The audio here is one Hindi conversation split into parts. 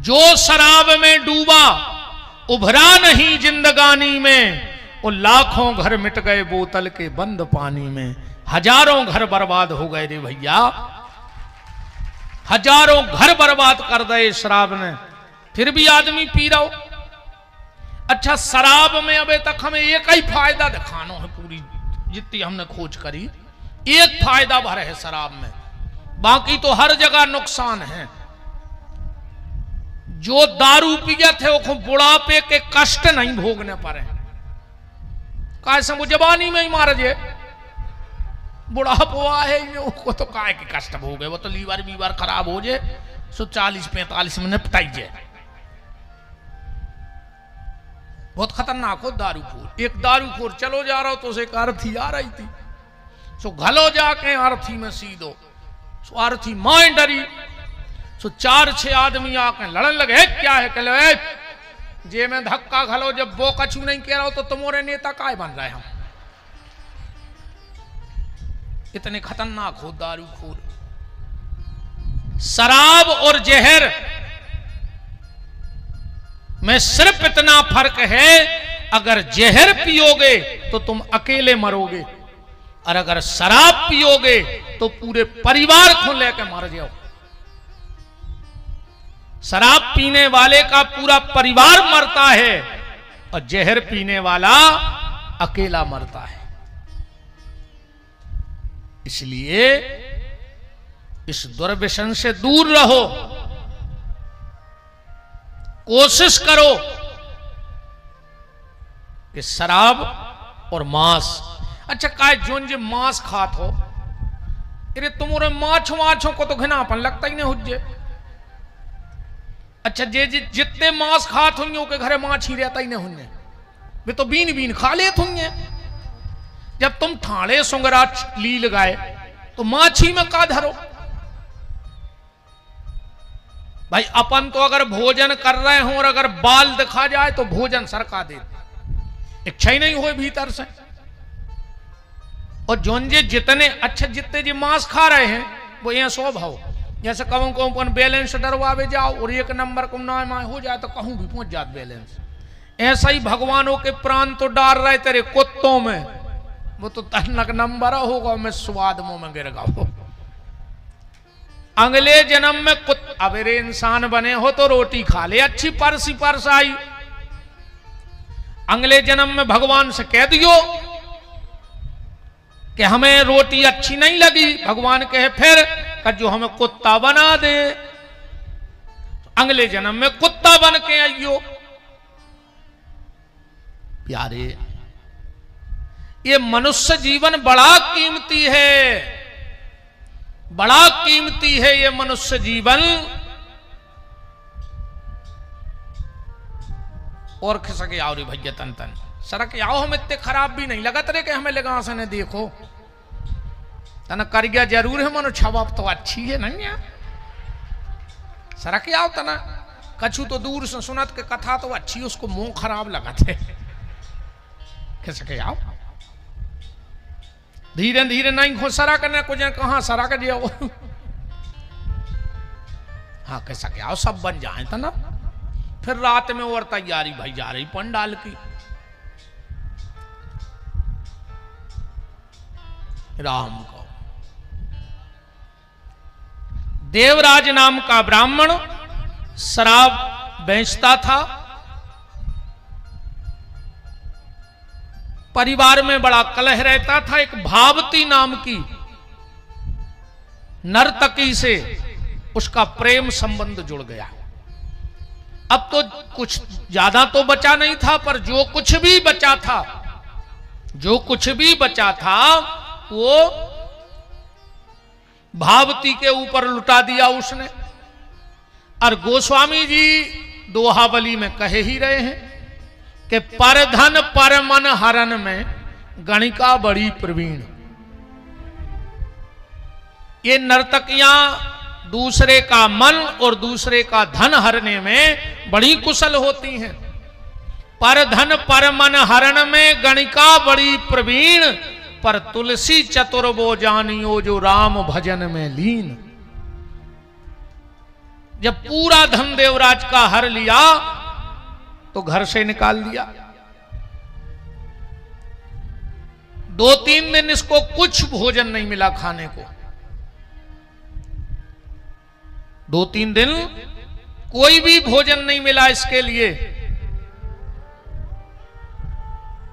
जो शराब में डूबा उभरा नहीं जिंदगानी में, वो लाखों घर मिट गए बोतल के बंद पानी में। हजारों घर बर्बाद हो गए रे भैया, हजारों घर बर्बाद कर दे शराब ने, फिर भी आदमी पी रहा हो। अच्छा, शराब में अबे तक हमें एक ही फायदा दिखाना है, पूरी जितनी हमने खोज करी एक फायदा भर है शराब में, बाकी तो हर जगह नुकसान है। जो दारू पिए थे वो बुढ़ापे के कष्ट नहीं भोगने पड़े, कैसे वो जवानी में ही मार जे, बुढ़ापा है वो तो काय के कष्ट भोगे, वो तो लीवर बीवर खराब हो जाए, सो 40-45 में निपटाई जाए। बहुत खतरनाक हो दारूखोर। एक दारूखोर चलो जा रहा हो तो उसे एक अर्थी आ रही थी, सो घलो जाके अर्थी में सीधो, सो अर्थी मां डरी, सो 4-6 आदमी आके लड़न लगे, क्या है कह लो जे में धक्का घलो, जब वो कछु नहीं कह रहा हो तो तुम्हारे नेता काय बन रहे हम। इतने खतरनाक हो दारूखोर। शराब और जहर में सिर्फ इतना फर्क है, अगर जहर पियोगे तो तुम अकेले मरोगे, और अगर शराब पियोगे तो पूरे परिवार को लेकर मर जाओ। शराब पीने वाले का पूरा परिवार मरता है और जहर पीने वाला अकेला मरता है। इसलिए इस दुर्व्यसन से दूर रहो, कोशिश करो कि शराब और मांस, अच्छा काय जोन जे मांस खात हो, अरे तुम्हारे माछों को तो घिनापन लगता ही नहीं हुज्जे। अच्छा जे जितने मांस खात होंगे के घरे माछ ही रहता ही नहीं होंगे, वे तो बीन बीन खा लेते होंगे। जब तुम ठाणे सुंगरा ली लगाए तो माछी में का धरो भाई। अपन तो अगर भोजन कर रहे हो और अगर बाल दिखा जाए तो भोजन सरका दे, इच्छा ही नहीं हो भीतर से। और जोनजे जितने अच्छा जितने जी मांस खा रहे हैं वो यहाँ स्वभाव, जैसे कहूं को अपन बैलेंस डरवावे जाओ और 1 नंबर को ना हो जाए तो कहूं भी पहुंच जात बैलेंस। ऐसा ही भगवानों के प्राण तो डाल रहे तेरे कुत्तों में, वो तो तहनक नंबर होगा, मैं स्वाद मुंह में गिर गया। अगले जन्म में अबेरे इंसान बने हो तो रोटी खा ले, अच्छी परसी परसाई। अगले जन्म में भगवान से कह दियो कि हमें रोटी अच्छी नहीं लगी, भगवान कहे फिर कि जो हमें कुत्ता बना दे। अगले जन्म में कुत्ता बन के आइयो। प्यारे, ये मनुष्य जीवन बड़ा कीमती है, बड़ा कीमती है ये मनुष्य जीवन। और खिसके आओ रे भैया तन तन सड़क आओ, हम इतने खराब भी नहीं लगा तेरे के हमें लगा से ने देखो तना कर गया जरूर है, मनो छवा तो अच्छी है नहीं है। सड़क आओ तना कछु तो दूर से सुनत के कथा तो अच्छी, उसको मुंह खराब लगा थे। खिसके आओ धीरे धीरे नहीं खो सरा करना कुछ कहां सरा कर दिया। हाँ कैसा क्या आओ सब बन जाए था ना। फिर रात में और तैयारी भाई जा रही पंडाल की। राम को देवराज नाम का ब्राह्मण शराब बेचता था। परिवार में बड़ा कलह रहता था। एक भावती नाम की नर्तकी से उसका प्रेम संबंध जुड़ गया। अब तो कुछ ज्यादा तो बचा नहीं था, पर जो कुछ भी बचा था, जो कुछ भी बचा था वो भावती के ऊपर लुटा दिया उसने। और गोस्वामी जी दोहावली में कहे ही रहे हैं कि परधन परमन हरण में गणिका बड़ी प्रवीण। ये नर्तकियां दूसरे का मन और दूसरे का धन हरने में बड़ी कुशल होती हैं। परधन परमन हरण में गणिका बड़ी प्रवीण, पर तुलसी चतुर वो जानियो जो राम भजन में लीन। जब पूरा धन देवराज का हर लिया तो घर से निकाल दिया। 2-3 दिन इसको कुछ भोजन नहीं मिला खाने को। 2-3 दिन कोई भी भोजन नहीं मिला इसके लिए।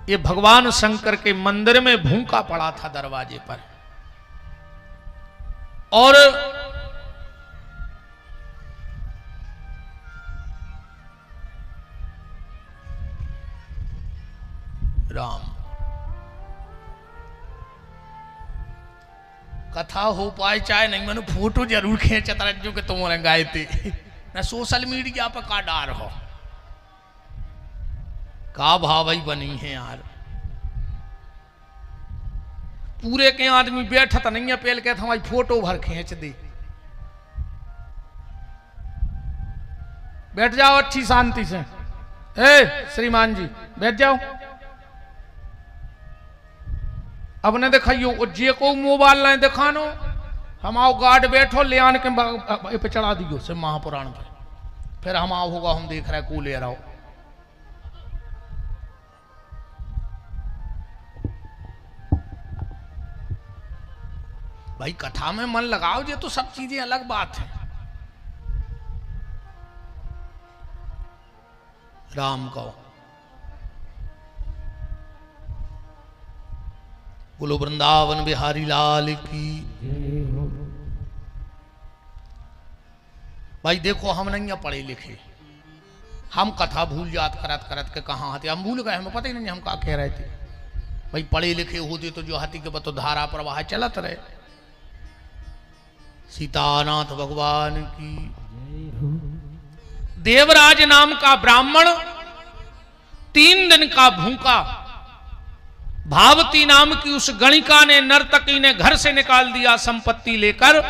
ये भगवान शंकर के मंदिर में भूखा पड़ा था दरवाजे पर। और राम कथा हो पाए चाहे नहीं, मैंने फोटो जरूर खींचता रखो कि तुम गाए थे ना। सोशल मीडिया पर का डार हो, का भावई बनी है यार। पूरे के आदमी बैठा था नहीं है पेल के हमारी फोटो भर खींच दी। बैठ जाओ अच्छी शांति से। श्रीमान जी बैठ जाओ। अब ने दिखाइयो जे को मोबाइल नहीं दिखानो, हम आओ गार्ड बैठो ले आने के पे चढ़ा दियो से महापुराण पे, फिर हम आओ होगा हम देख रहे को ले रहा हो। भाई कथा में मन लगाओ, ये तो सब चीजें अलग बात है। राम कहो बोलो वृंदावन बिहारी लाल की। भाई देखो हम नहीं पढ़े लिखे, हम कथा भूल जात करत करत के कहाँ आते, हम भूल गए, हमें पता ही नहीं हम क्या कह रहे थे। भाई पढ़े लिखे होते तो जो हाथी के बतो धारा प्रवाह चलत रहे। सीतानाथ भगवान की। देवराज नाम का ब्राह्मण 3 दिन का भूखा, भावती नाम की उस गणिका ने, नर्तकी ने घर से निकाल दिया संपत्ति लेकर।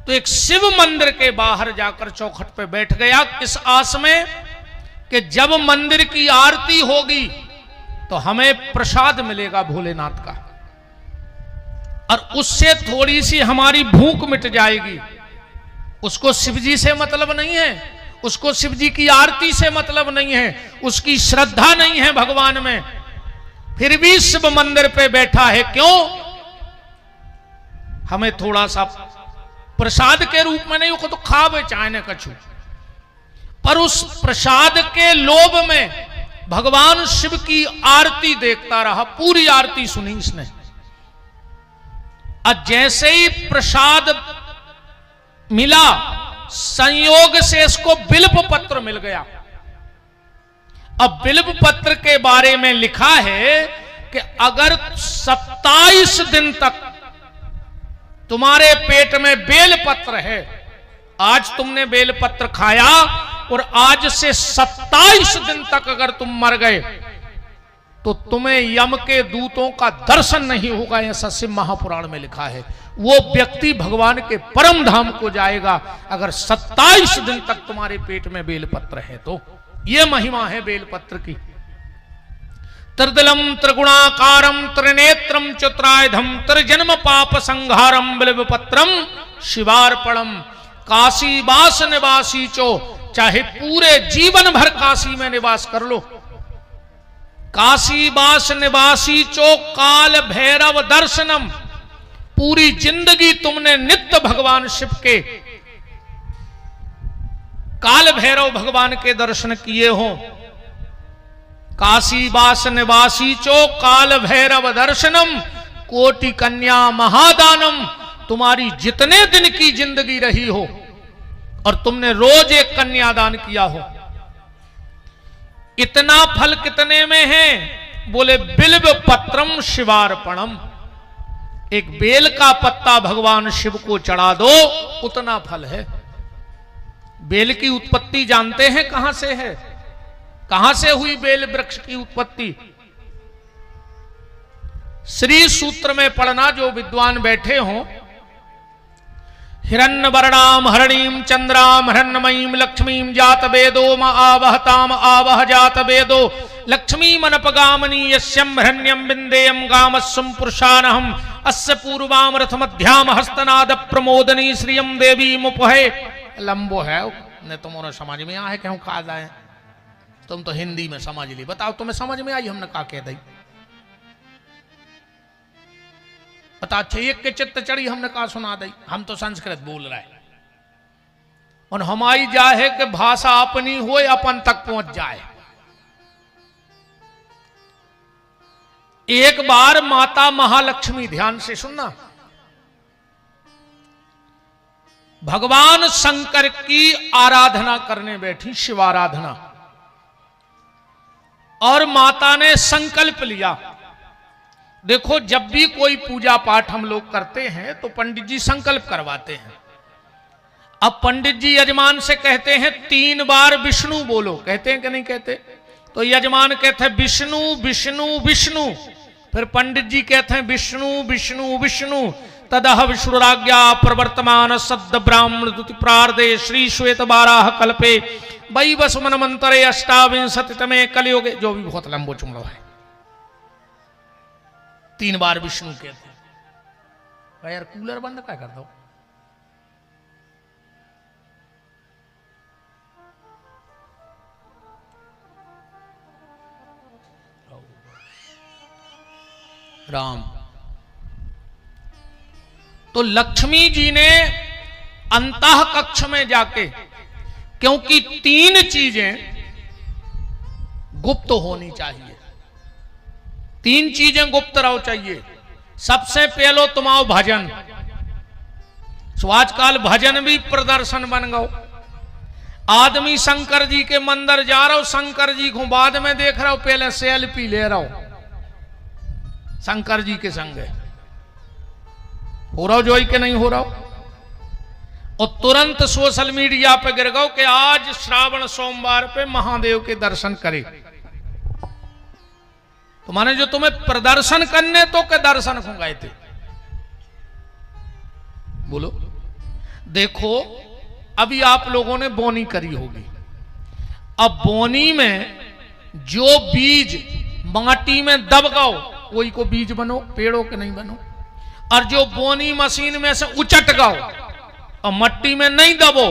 तो एक शिव मंदिर के बाहर जाकर चौखट पे बैठ गया, किस आस में कि जब मंदिर की आरती होगी तो हमें प्रसाद मिलेगा भोलेनाथ का, और उससे थोड़ी सी हमारी भूख मिट जाएगी। उसको शिवजी से मतलब नहीं है, उसको शिवजी की आरती से मतलब नहीं है, उसकी श्रद्धा नहीं है भगवान में, फिर भी शिव मंदिर पे बैठा है। क्यों? हमें थोड़ा सा प्रसाद के रूप में नहीं, वो तो खावे चाहने कछु, पर उस प्रसाद के लोभ में भगवान शिव की आरती देखता रहा। पूरी आरती सुनी इसने, और जैसे ही प्रसाद मिला संयोग से इसको बिल्व पत्र मिल गया। अब बिल्व पत्र के बारे में लिखा है कि अगर 27 दिन तक तुम्हारे पेट में बेल पत्र है, आज तुमने बेल पत्र खाया और आज से 27 दिन तक अगर तुम मर गए तो तुम्हें यम के दूतों का दर्शन नहीं होगा, ऐसा शिव महापुराण में लिखा है। वो व्यक्ति भगवान के परम धाम को जाएगा अगर 27 दिन तक तुम्हारे पेट में बेलपत्र है। तो ये महिमा है बेलपत्र की। त्रिदलम त्रिगुणाकारम त्रिनेत्रम चतुरायुधम त्रिजन्म पाप संहारम बिल्वपत्रम शिवार्पणम। काशी वास निवासी चो, चाहे पूरे जीवन भर काशी में निवास कर लो, काशी वास निवासी चो काल भैरव दर्शनम। पूरी जिंदगी तुमने नित्य भगवान शिव के, काल भैरव भगवान के दर्शन किए हो। काशी वास निवासी चो काल भैरव दर्शनम कोटि कन्या महादानम। तुम्हारी जितने दिन की जिंदगी रही हो और तुमने रोज एक कन्यादान किया हो, इतना फल कितने में है? बोले बिल्व पत्रम शिवार्पणम। एक बेल का पत्ता भगवान शिव को चढ़ा दो, उतना फल है। बेल की उत्पत्ति जानते हैं कहां से है? कहां से हुई बेल वृक्ष की उत्पत्ति? श्री सूत्र में पढ़ना जो विद्वान बैठे हों। हिरण्य वर्णाम हरणीम चंद्राम हिरण्यमयीम लक्ष्मीम जात वेदो म आवहताम आवह जात वेदो लक्ष्मी मनपगामनी यस्यम हिरण्यम बिंदेयम गामस्सुम पुरुषानहम अस्य पूर्वाम रथ मध्याम हस्तनाद प्रमोदनी श्रियम देवी मुपहे लंबो है ने तुम्हारे समझ में आए कि हम खा जाए, तुम तो हिंदी में समझ ली, बताओ तुम्हें समझ में आई हमने कहा कह दी, बता अच्छा एक के चित्त चढ़ी हमने कहा सुना दी, हम तो संस्कृत बोल रहे हैं और हमारी जाए कि भाषा अपनी हो अपन तक पहुंच जाए। एक बार माता महालक्ष्मी, ध्यान से सुनना, भगवान शंकर की आराधना करने बैठी, शिवाराधना, और माता ने संकल्प लिया। देखो जब भी कोई पूजा पाठ हम लोग करते हैं तो पंडित जी संकल्प करवाते हैं। अब पंडित जी यजमान से कहते हैं 3 बार विष्णु बोलो, कहते हैं कि नहीं कहते? तो यजमान कहते हैं विष्णु विष्णु विष्णु, फिर पंडित जी कहते हैं विष्णु विष्णु विष्णु, तदह विष्णुराज्ञा प्रवर्तमान सद्द ब्राह्मण दुति प्रार्दे श्री श्वेत बाराह कल्पे वही बस मन मंत्रे अष्टाविंशतितमे कलयुगे, जो भी बहुत लंबो चुमड़ो है, 3 बार विष्णु कहते हैं। यार कूलर बंद क्या कर दो, राम। तो लक्ष्मी जी ने अंतः कक्ष में जाके, क्योंकि 3 चीजें गुप्त होनी चाहिए, 3 चीजें गुप्त रहो चाहिए। सबसे पहलो तुम्हारा भजन, सो आजकल भजन भी प्रदर्शन बन गो। आदमी शंकर जी के मंदिर जा रहा हो, शंकर जी को बाद में देख रहा हो, पहले सेल्फी ले रहा हो शंकर जी के संग, हो रहा हो जो ही के नहीं हो रहा हो, और तुरंत सोशल मीडिया पे गिर गओ कि आज श्रावण सोमवार पे महादेव के दर्शन करे। तो माने जो तुम्हें प्रदर्शन करने तो के दर्शन को गए थे, बोलो। देखो अभी आप लोगों ने बोनी करी होगी, अब बोनी में जो बीज माटी में दब गओ वही को बीज बनो, पेड़ों के नहीं बनो। और जो बोनी मशीन में से उचट गओ और मट्टी में नहीं दबो,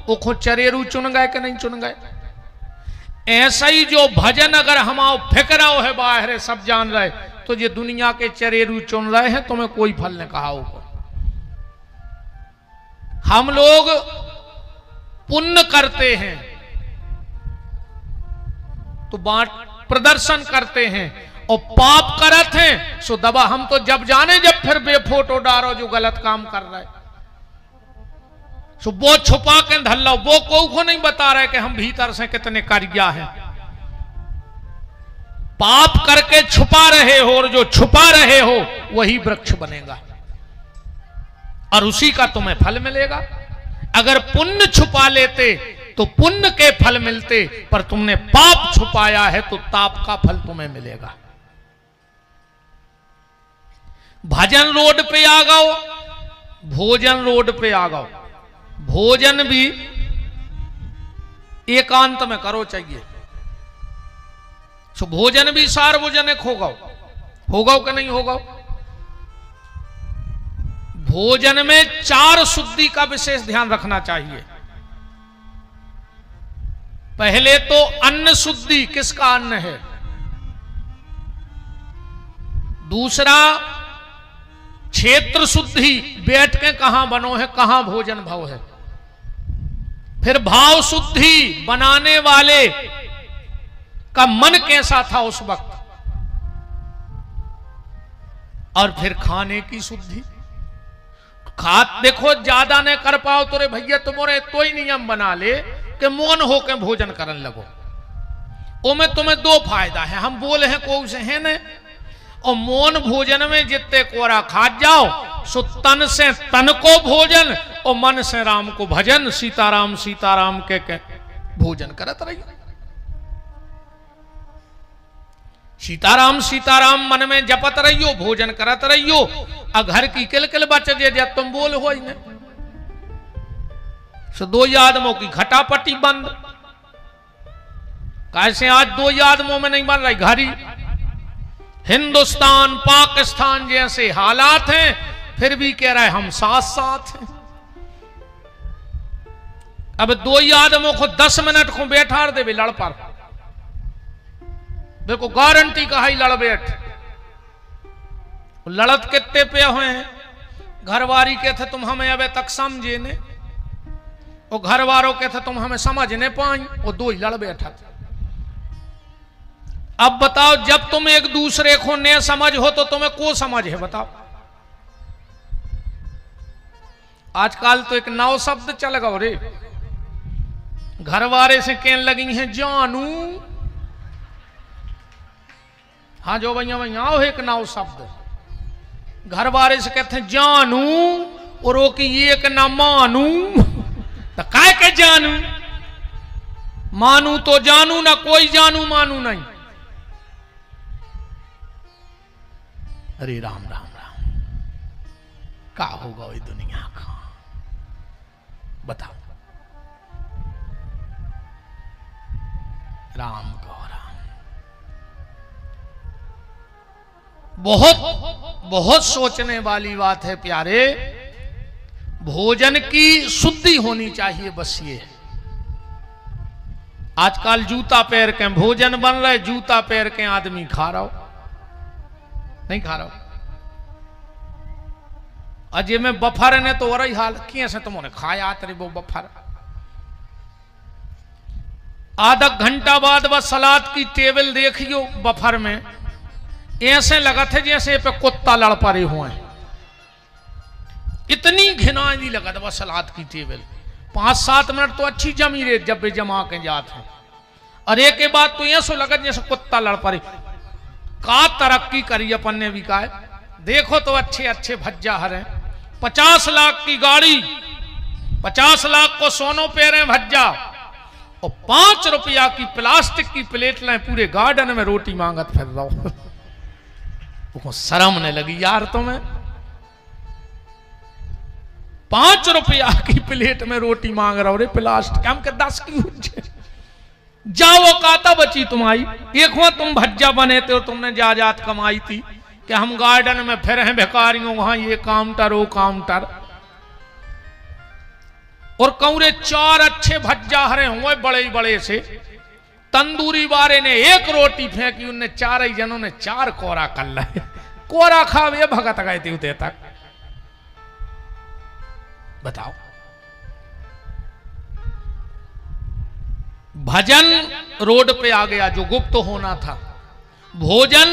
वो खुद चरेरू चुन गए कि नहीं चुन गए। ऐसा ही जो भजन अगर हमारा फिक्राओ है बाहर सब जान रहे, तो ये दुनिया के चरेरू चुन रहे हैं, तुम्हें कोई फल ने कहा होगा। हम लोग पुण्य करते हैं तो प्रदर्शन करते हैं, और पाप करत हैं सो दबा। हम तो जब जाने जब फिर बेफोटो डारो जो गलत काम कर रहा है, सो वो छुपा के धल्ला, वो को नहीं बता रहे कि हम भीतर से कितने कारिया हैं। पाप करके छुपा रहे हो, और जो छुपा रहे हो वही वृक्ष बनेगा और उसी का तुम्हें फल मिलेगा। अगर पुण्य छुपा लेते तो पुण्य के फल मिलते, पर तुमने पाप छुपाया है तो ताप का फल तुम्हें मिलेगा। भजन रोड पे आ गओ, भोजन रोड पे आ गओ। भोजन भी एकांत में करो चाहिए, सो भोजन भी सार्वजनिक होगा कि नहीं होगा। भोजन में 4 शुद्धि का विशेष ध्यान रखना चाहिए। पहले तो अन्न शुद्धि, किसका अन्न है। दूसरा क्षेत्र शुद्धि, बैठ के कहां बनो है, कहां भोजन भाव है। फिर भाव शुद्धि, बनाने वाले का मन कैसा था उस वक्त। और फिर खाने की शुद्धि। देखो ज्यादा ने कर पाओ तो रे भैया तुम्हारे तो ही नियम बना ले कि मौन होकर भोजन करने लगो। ओ में तुम्हें 2 फायदा है, हम बोले हैं को से है न, और मौन भोजन में जितने कोरा खा जाओ सो तन से तन को भोजन और मन से राम को भजन। सीताराम सीताराम के भोजन करत रहिए। सीताराम सीताराम मन में जपत रहियो, भोजन करत रहियो। और घर की किलकिल बच जे जब तुम बोल हो ही सो 2 आदमों की घटापटी बंद। कैसे आज 2 आदमों में नहीं बन रही घड़ी। हिंदुस्तान पाकिस्तान जैसे हालात हैं, फिर भी कह रहे हम साथ साथ हैं। अब दो ही आदमों को 10 मिनट को बैठा दे लड़ पर देखो गारंटी कहा ही लड़ बैठ लड़त कितने पे हुए हैं घरवारी के थे तुम हमें अबे तक समझे ने और घर वालों के थे तुम हमें समझ नहीं पाई वो दो ही लड़ बैठा थे। अब बताओ जब तुम एक दूसरे को ने समझ हो तो तुम्हें को समझ है बताओ। आजकल तो एक नौ शब्द चल गो रे घरवारे से कहने लगी हैं जानू। हाँ जो भैया भैया आओ एक नौ शब्द घरवारे से कहते हैं जानू और वो की एक ना मानू तो काय के जानू मानू तो जानू ना कोई जानू मानू नहीं। अरे राम राम राम का होगा वही दुनिया का बताओ। राम को राम बहुत बहुत सोचने वाली बात है प्यारे। भोजन की शुद्धि होनी चाहिए बस ये। आजकल जूता पैर के भोजन बन रहे जूता पैर के आदमी खा रहा हो नहीं खा रहा हो। अजय में बफर ने तो और ही हाल किए से तुमने खाया तेरे वो बफर आधा घंटा बाद बस सलाद की टेबल देखियो बफर में ऐसे लगा थे जैसे पे कुत्ता लड़ पड़े हुए हैं। इतनी घिनाई लगा था सलाद की टेबल 5-7 मिनट तो अच्छी जमी रहे जब भी जमा के जाते हैं और एक के बाद तो ऐसा लगा जैसे कुत्ता लड़ पड़े। का तरक्की करी अपन ने भी कहा देखो तो अच्छे अच्छे भज्जा हरे 50 लाख की गाड़ी 50 लाख को सोनो पेरे भज्जा और 5 रुपया की प्लास्टिक की प्लेट लाए पूरे गार्डन में रोटी मांगत फिर रहा हूं। शर्म ने लगी यार तुम्हें 5 रुपया की प्लेट में रोटी मांग रहा हो रे प्लास्टिक हम के 10 की जाओ काता बची तुम्हारी एक हुआ तुम भज्जा बने थे और तुमने जायदाद कमाई थी कि हम गार्डन में फिर हैं भिखारियों वहां ये काउंटर वो काउंटर और कौरे 4 अच्छे भज्जा हरे हुए बड़े बड़े से तंदूरी वाले ने एक रोटी फेंकी उनने 4 ही जनों ने 4 कोरा कर लाए कोरा खावे भगत गए थे उदय तक। बताओ भजन रोड पे आ गया जो गुप्त होना था भोजन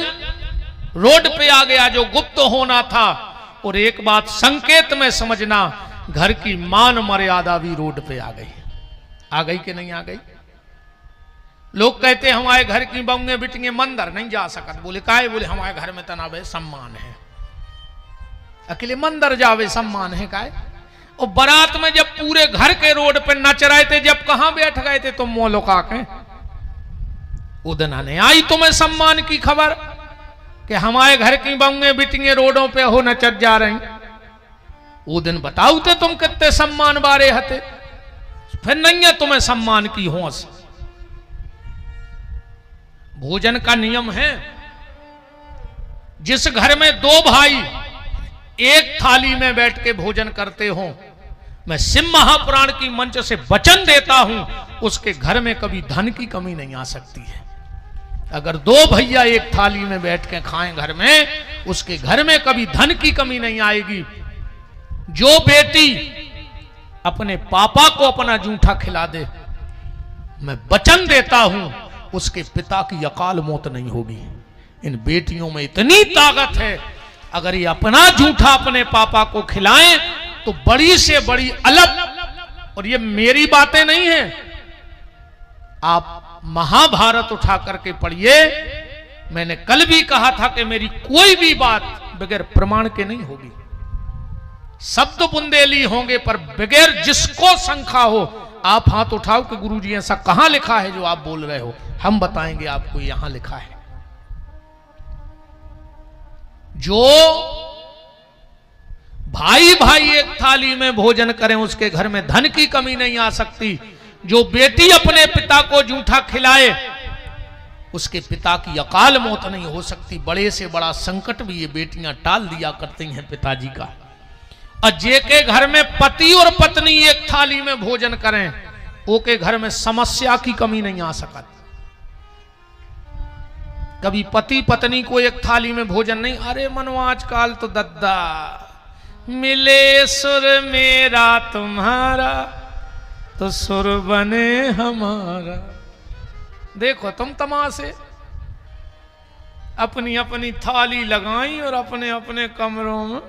रोड पे आ गया जो गुप्त होना था। और एक बात संकेत में समझना घर की मान मर्यादा भी रोड पे आ गई कि नहीं आ गई। लोग कहते हमारे घर की बंगे बिटिंगे मंदिर नहीं जा सकत बोले काहे बोले हमारे घर में तनावे सम्मान है अकेले मंदिर जावे सम्मान है काहे। और बारात में जब पूरे घर के रोड पे नच रहे थे जब कहां बैठ गए थे तुम मोलोका के उदना ने आई तुम्हें सम्मान की खबर कि हमारे घर की बंगे बिटिंगे रोडों पे हो नचत जा रही वो दिन बताओ थे तुम कितने सम्मान बारे हते फिर नहीं है तुम्हें सम्मान की होश। भोजन का नियम है जिस घर में 2 भाई एक थाली में बैठ के भोजन करते हो मैं शिव महापुराण की मंच से वचन देता हूं उसके घर में कभी धन की कमी नहीं आ सकती है। अगर 2 भैया एक थाली में बैठ के खाएं घर में उसके घर में कभी धन की कमी नहीं आएगी। जो बेटी अपने पापा को अपना जूठा खिला दे मैं वचन देता हूं उसके पिता की अकाल मौत नहीं होगी। इन बेटियों में इतनी ताकत है अगर ये अपना जूठा अपने पापा को खिलाएं तो बड़ी से बड़ी अलग। और ये मेरी बातें नहीं है आप महाभारत उठा करके पढ़िए। मैंने कल भी कहा था कि मेरी कोई भी बात बगैर प्रमाण के नहीं होगी। शब्द बुंदेली होंगे पर बगैर जिसको शंका हो आप हाथ उठाओ कि गुरुजी ऐसा कहां लिखा है जो आप बोल रहे हो हम बताएंगे आपको यहां लिखा है। जो भाई भाई एक थाली में भोजन करें उसके घर में धन की कमी नहीं आ सकती। जो बेटी अपने पिता को जूठा खिलाए उसके पिता की अकाल मौत नहीं हो सकती। बड़े से बड़ा संकट भी ये बेटियां टाल दिया करती हैं पिताजी का। और जे के घर में पति और पत्नी एक थाली में भोजन करें ओके घर में समस्या की कमी नहीं आ सकती। कभी पति पत्नी को एक थाली में भोजन नहीं, अरे मनवा आजकल तो दद्दा मिले सुर मेरा तुम्हारा तो सुर बने हमारा। देखो तुम तमाशे, अपनी अपनी थाली लगाई और अपने अपने कमरों में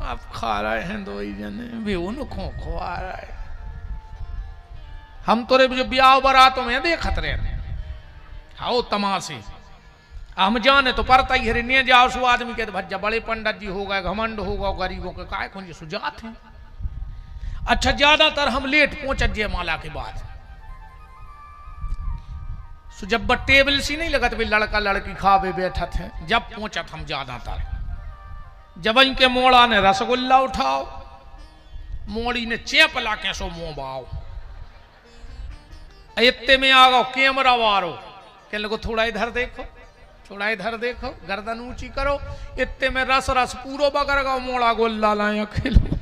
आप खा रहे हैं, दो ही जने भी उनको खुआ रहा है। हम तो रे जो ब्याह बारातों में देखत रहे हाओ तमाशे, हम जाने तो पड़ता ही है नहीं जाओ सो आदमी के भज्जा बड़े पंडित जी हो गए, घमंड होगा गरीबों के काय कौन सुजात हैं। अच्छा ज्यादातर हम लेट पहुंचत जयमाला के बाद, सो जब टेबल सी नहीं लगत भी लड़का लड़की खावे बैठत है, जब पहुंचत हम ज्यादातर जब इनके मोड़ा ने रसगुल्ला उठाओ, मोड़ी ने चेप ला के सो मुंह बाओ, इतने में आ गो कैमरा वारो कह लगो थोड़ा इधर देखो, थोड़ा इधर देखो, गर्दन ऊंची करो, इतने में रस रस पूरो बगर का मोड़ा गोल्ला लाया खिलो।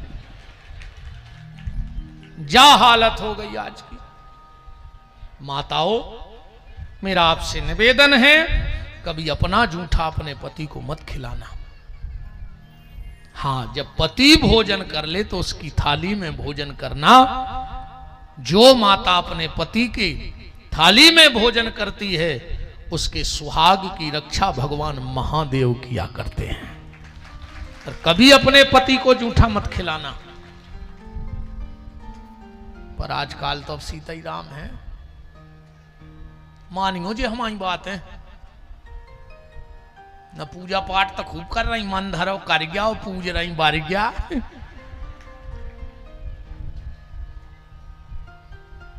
जा हालत हो गई आज की। माताओं मेरा आपसे निवेदन है, कभी अपना जूठा अपने पति को मत खिलाना। हां जब पति भोजन कर ले तो उसकी थाली में भोजन करना। जो माता अपने पति की थाली में भोजन करती है उसके सुहाग की रक्षा भगवान महादेव किया करते हैं। और कभी अपने पति को जूठा मत खिलाना। पर आजकल तो अब सीता ही राम है, मानियो जी हमारी बात है न, पूजा पाठ तो खूब कर रही, मन धरो कर गया और पूज रही बार गया।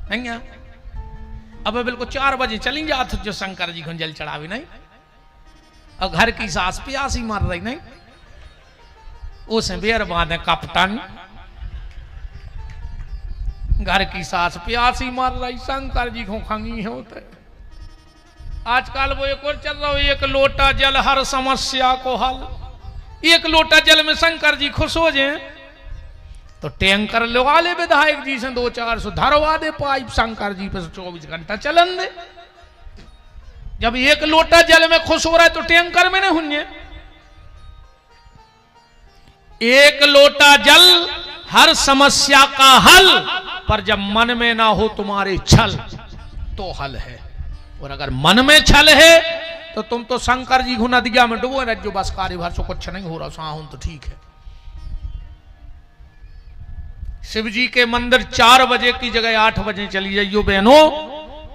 नहीं है अब बिल्कुल 4 बजे चली जात जो शंकर जी को जल चढ़ावी नहीं, और घर की सास प्यासी मार रही नहीं, उसे बेर बांधे कप्तान, घर की सास प्यासी मार रही, शंकर जी को खंगी होते। आजकल वो एक और चल रहा है, एक लोटा जल हर समस्या को हल। एक लोटा जल में शंकर जी खुश हो जाए तो टैंकर लगा ले विधायक जी से 200-400 धरवा दे पाइप शंकर जी पे 24 घंटा चलन दे। जब एक लोटा जल में खुश हो रहा है तो टैंकर में नहीं हुए। एक लोटा जल हर समस्या का हल, पर जब मन में ना हो तुम्हारे छल तो हल है। और अगर मन में छल है तो तुम तो शंकर जी को नदिया में डुबो रहो, बस कार्यभार से कुछ नहीं हो रहा, साहुन तो ठीक है। शिव जी के मंदिर 4 बजे की जगह 8 बजे चली जाइयो बहनों,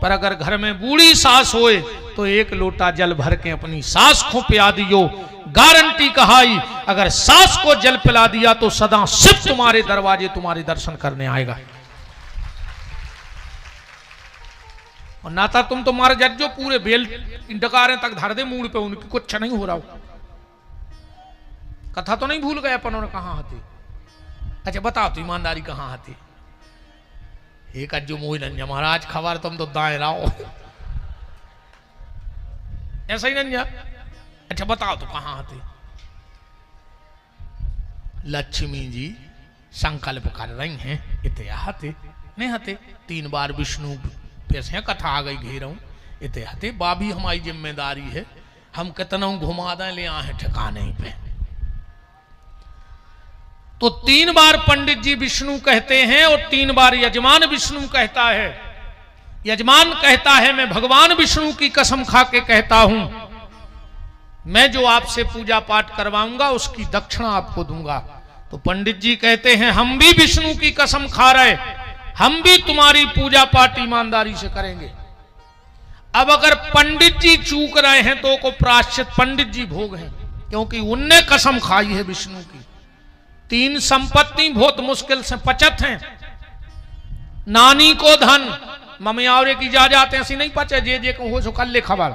पर अगर घर में बूढ़ी सास होए तो 1 लोटा जल भर के अपनी सास को पिला दियो। गारंटी कहाई, अगर सास को जल पिला दिया तो सदा शिव तुम्हारे दरवाजे तुम्हारे दर्शन करने आएगा। और नाता तुम तो मार जज जो पूरे बेल डकारे तक धर दे मूड पे, उनकी कुछ नहीं हो रहा हो। कथा तो नहीं भूल गए अपन कहां हती? अच्छा बताओ तो ईमानदारी कहां हती? एक अज्जू मोह नंजा महाराज खबर तुम तो दाएं रहो, ऐसा ही नंजा। अच्छा बताओ तो कहां हती? लक्ष्मी जी संकल्प कर रही हैं, इतने हते नहीं हते। 3 बार विष्णु पैसे कथा आ गई घेरऊ, इतने हते। बाबी हमारी जिम्मेदारी है, हम कितना घुमा दें ले आए ठिकाने पे। तो 3 बार पंडित जी विष्णु कहते हैं और 3 बार यजमान विष्णु कहता है। यजमान कहता है मैं भगवान विष्णु की कसम खा के कहता हूं, मैं जो आपसे पूजा पाठ करवाऊंगा उसकी दक्षिणा आपको दूंगा। तो पंडित जी कहते हैं हम भी विष्णु की कसम खा रहे, हम भी तुम्हारी पूजा पाठ ईमानदारी से करेंगे। अब अगर पंडित जी चूक रहे हैं तो को प्रायश्चित पंडित जी भोग हैं, क्योंकि उनने कसम खाई है विष्णु की। 3 संपत्ति बहुत मुश्किल से पचत हैं। नानी को धन, ममियावरे की जायदाद ऐसी नहीं पचे जे को हो सो कल ले खबर।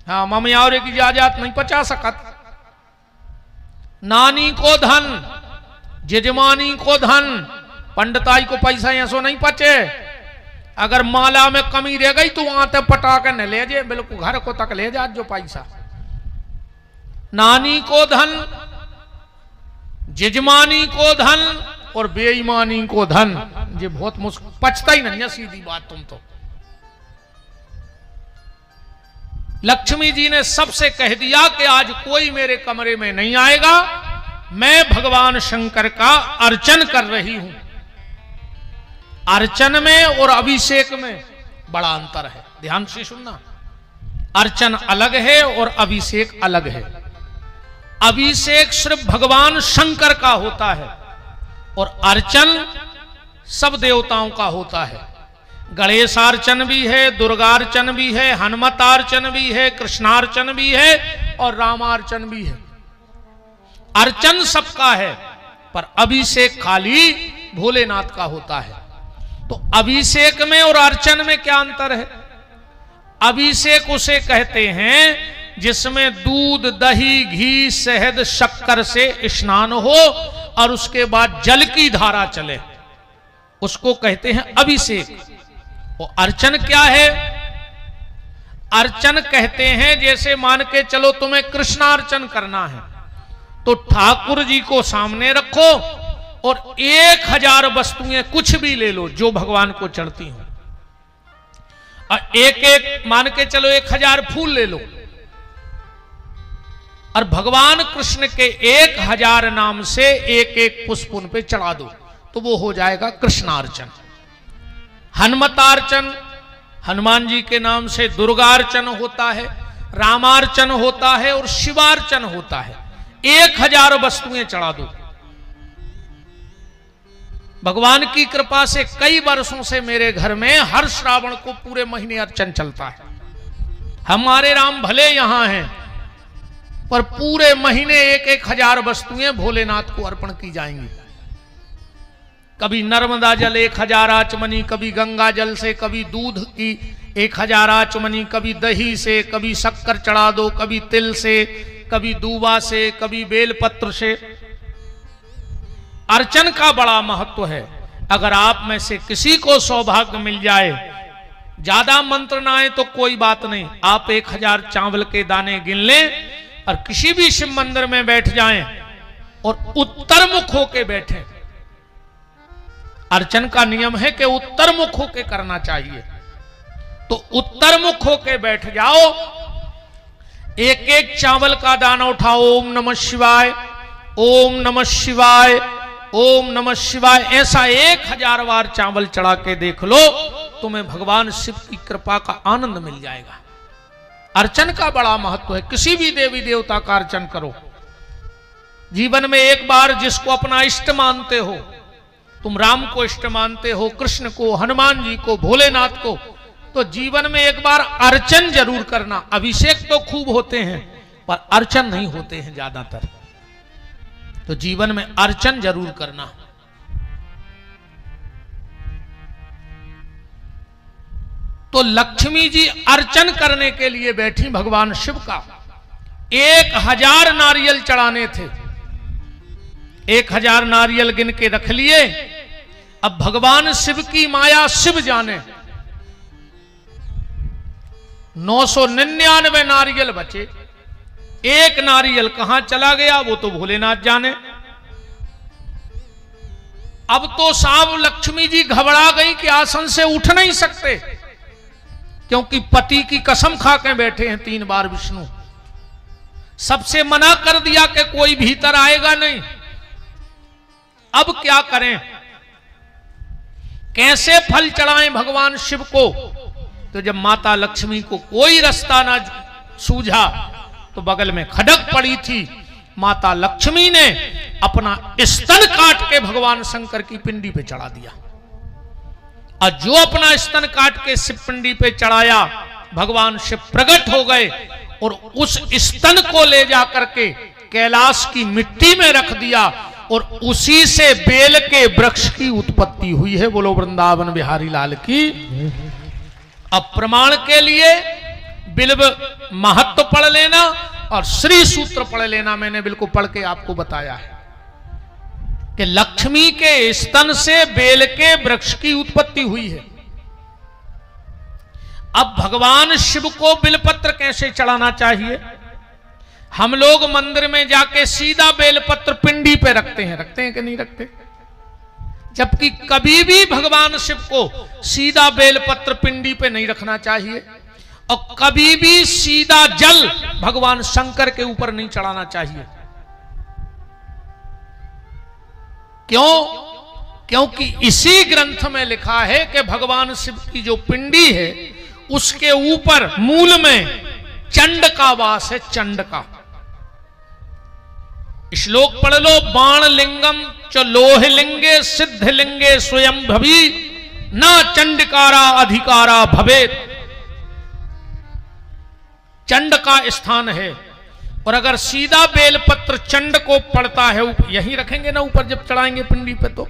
हाँ ममियावरे की जायदाद नहीं पचा सकत। नानी को धन, जजमानी को धन, पंडिताई को पैसा ऐसो नहीं पचे। अगर माला में कमी रह गई तो वहां तक पटा के न ले जाए, बिल्कुल घर को तक ले जा जो पैसा। नानी को धन, जजमानी को धन, और बेईमानी को धन। ये बहुत मुश्किल, पचता ही नहीं है सीधी बात। तुम तो लक्ष्मी जी ने सबसे कह दिया कि आज कोई मेरे कमरे में नहीं आएगा, मैं भगवान शंकर का अर्चन कर रही हूं। अर्चन में और अभिषेक में बड़ा अंतर है, ध्यान से सुनना। अर्चन अलग है और अभिषेक अलग है। अभिषेक सिर्फ भगवान शंकर का होता है और अर्चन सब देवताओं का होता है। गणेशार्चन भी है, दुर्गार्चन भी है, हनुमतार्चन भी है, कृष्णार्चन भी है और रामार्चन भी है। अर्चन सबका है पर अभिषेक खाली भोलेनाथ का होता है। तो अभिषेक में और अर्चन में क्या अंतर है? अभिषेक उसे कहते हैं जिसमें दूध, दही, घी, शहद, शक्कर से स्नान हो और उसके बाद जल की धारा चले, उसको कहते हैं अभिषेक। और अर्चन क्या है? अर्चन कहते हैं जैसे मान के चलो तुम्हें कृष्णार्चन करना है तो ठाकुर जी को सामने रखो और 1000 वस्तुएं कुछ भी ले लो जो भगवान को चढ़ती हो, और एक एक मान के चलो 1000 फूल ले लो और भगवान कृष्ण के 1000 नाम से एक एक पुष्प उन पे चढ़ा दो, तो वो हो जाएगा कृष्णार्चन। हनुमतार्चन, हनुमान जी के नाम से दुर्गार्चन होता है, रामार्चन होता है और शिवार्चन होता है। 1000 वस्तुएं चढ़ा दो। भगवान की कृपा से कई वर्षों से मेरे घर में हर श्रावण को पूरे महीने अर्चन चलता है। हमारे राम भले यहां हैं पर पूरे महीने 1000 वस्तुएं भोलेनाथ को अर्पण की जाएंगी। कभी नर्मदा जल 1000 आचमनी, कभी गंगा जल से, कभी दूध की 1000 आचमनी, कभी दही से, कभी शक्कर चढ़ा दो, कभी तिल से, कभी दूबा से, कभी बेलपत्र से। अर्चन का बड़ा महत्व है। अगर आप में से किसी को सौभाग्य मिल जाए, ज्यादा मंत्र ना आए तो कोई बात नहीं, आप 1000 चावल के दाने गिन लें और किसी भी शिव मंदिर में बैठ जाएं और उत्तर मुख होके बैठे। अर्चन का नियम है कि उत्तर मुख होके करना चाहिए। तो उत्तर मुख होके बैठ जाओ, एक एक चावल का दाना उठाओ, ओम नमः शिवाय, ओम नमः शिवाय, ओम नमः शिवाय, ऐसा 1000 बार चावल चढ़ा के देख लो, तुम्हें भगवान शिव की कृपा का आनंद मिल जाएगा। अर्चन का बड़ा महत्व है। किसी भी देवी देवता का अर्चन करो। जीवन में एक बार जिसको अपना इष्ट मानते हो, तुम राम को इष्ट मानते हो, कृष्ण को, हनुमान जी को, भोलेनाथ को, तो जीवन में एक बार अर्चन जरूर करना। अभिषेक तो खूब होते हैं पर अर्चन नहीं होते हैं ज्यादातर, तो जीवन में अर्चन जरूर करना। तो लक्ष्मी जी अर्चन करने के लिए बैठी भगवान शिव का। 1000 नारियल चढ़ाने थे, 1000 नारियल गिन के रख लिए। अब भगवान शिव की माया शिव जाने, 999 नारियल बचे, एक नारियल कहां चला गया वो तो भोलेनाथ जाने। अब तो साहब लक्ष्मी जी घबरा गई कि आसन से उठ नहीं सकते, क्योंकि पति की कसम खा के बैठे हैं 3 बार विष्णु। सबसे मना कर दिया कि कोई भीतर आएगा नहीं। अब क्या करें, कैसे फल चढ़ाएं भगवान शिव को? तो जब माता लक्ष्मी को कोई रास्ता ना सूझा तो बगल में खडक पड़ी थी, माता लक्ष्मी ने अपना स्तन काट के भगवान शंकर की पिंडी पे चढ़ा दिया। और जो अपना स्तन काट के शिव पिंडी पे चढ़ाया, भगवान शिव प्रकट हो गए और उस स्तन को ले जाकर के कैलाश की मिट्टी में रख दिया और उसी से बेल के वृक्ष की उत्पत्ति हुई है। बोलो वृंदावन बिहारी लाल की। अब प्रमाण के लिए बिल्व महत्व पढ़ लेना और श्री सूत्र पढ़ लेना, मैंने बिल्कुल पढ़ के आपको बताया है कि लक्ष्मी के स्तन से बेल के वृक्ष की उत्पत्ति हुई है। अब भगवान शिव को बिलपत्र कैसे चढ़ाना चाहिए? हम लोग मंदिर में जाके सीधा बेलपत्र पिंडी पे रखते हैं कि नहीं रखते? जबकि कभी भी भगवान शिव को सीधा बेलपत्र पिंडी पे नहीं रखना चाहिए और कभी भी सीधा जल भगवान शंकर के ऊपर नहीं चढ़ाना चाहिए। क्यों? क्योंकि इसी ग्रंथ में लिखा है कि भगवान शिव की जो पिंडी है उसके ऊपर मूल में चंड का वास है, चंड का। श्लोक पढ़ लो, बाण लिंगम च लोह लिंगे सिद्ध लिंगे स्वयं भवी न चंडकारा अधिकारा भवेत। चंड का स्थान है और अगर सीधा बेलपत्र चंड को पड़ता है, यही रखेंगे ना ऊपर जब चढ़ाएंगे पिंडी पे, तो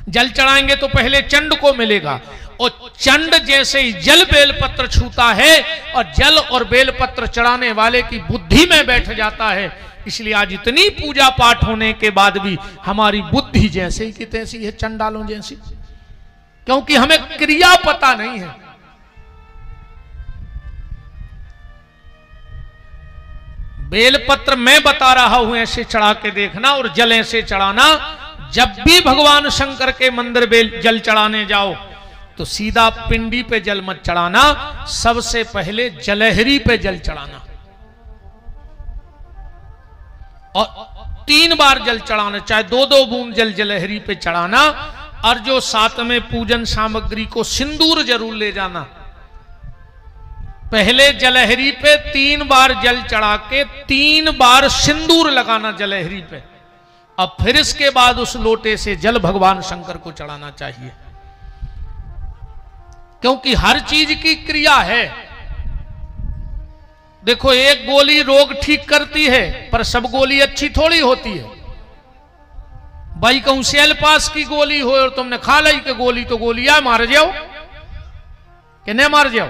जल चढ़ाएंगे तो पहले चंड को मिलेगा और चंड जैसे ही जल बेलपत्र छूता है और जल और बेलपत्र चढ़ाने वाले की बुद्धि में बैठ जाता है। इसलिए आज इतनी पूजा पाठ होने के बाद भी हमारी बुद्धि जैसे ही की तैसी है, चंडालों जैसी, क्योंकि हमें क्रिया पता नहीं है। बेलपत्र मैं बता रहा हूं ऐसे चढ़ा के देखना और जल ऐसे चढ़ाना। जब भी भगवान शंकर के मंदिर जल चढ़ाने जाओ तो सीधा पिंडी पे जल मत चढ़ाना, सबसे पहले जलहरी पे जल चढ़ाना और 3 बार जल चढ़ाना, चाहे 2-2 बूंद जल जलहरी पे चढ़ाना। और जो साथ में पूजन सामग्री को सिंदूर जरूर ले जाना। पहले जलहरी पे 3 बार जल चढ़ा के 3 बार सिंदूर लगाना जलहरी पे, अब फिर इसके बाद उस लोटे से जल भगवान शंकर को चढ़ाना चाहिए। क्योंकि हर चीज की क्रिया है। देखो, एक गोली रोग ठीक करती है पर सब गोली अच्छी थोड़ी होती है। भाई कहूं सेल पास की गोली हो और तुमने खा ली कि गोली तो गोली है, मार जाओ कि नहीं मार जाओ।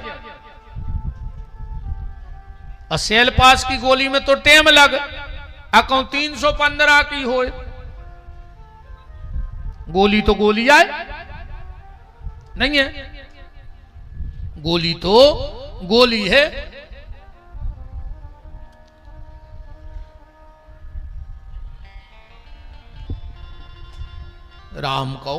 और सेल पास की गोली में तो टेम लग, अकाउं 315 की हो, गोली तो गोली आए नहीं है, गोली तो गोली है। राम को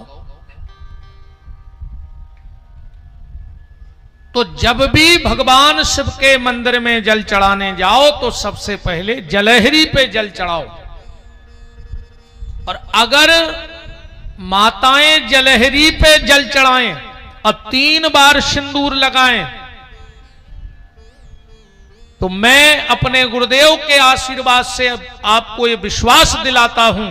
तो जब भी भगवान शिव के मंदिर में जल चढ़ाने जाओ तो सबसे पहले जलहरी पे जल चढ़ाओ। और अगर माताएं जलहरी पे जल चढ़ाएं और 3 बार सिंदूर लगाएं तो मैं अपने गुरुदेव के आशीर्वाद से आपको यह विश्वास दिलाता हूं,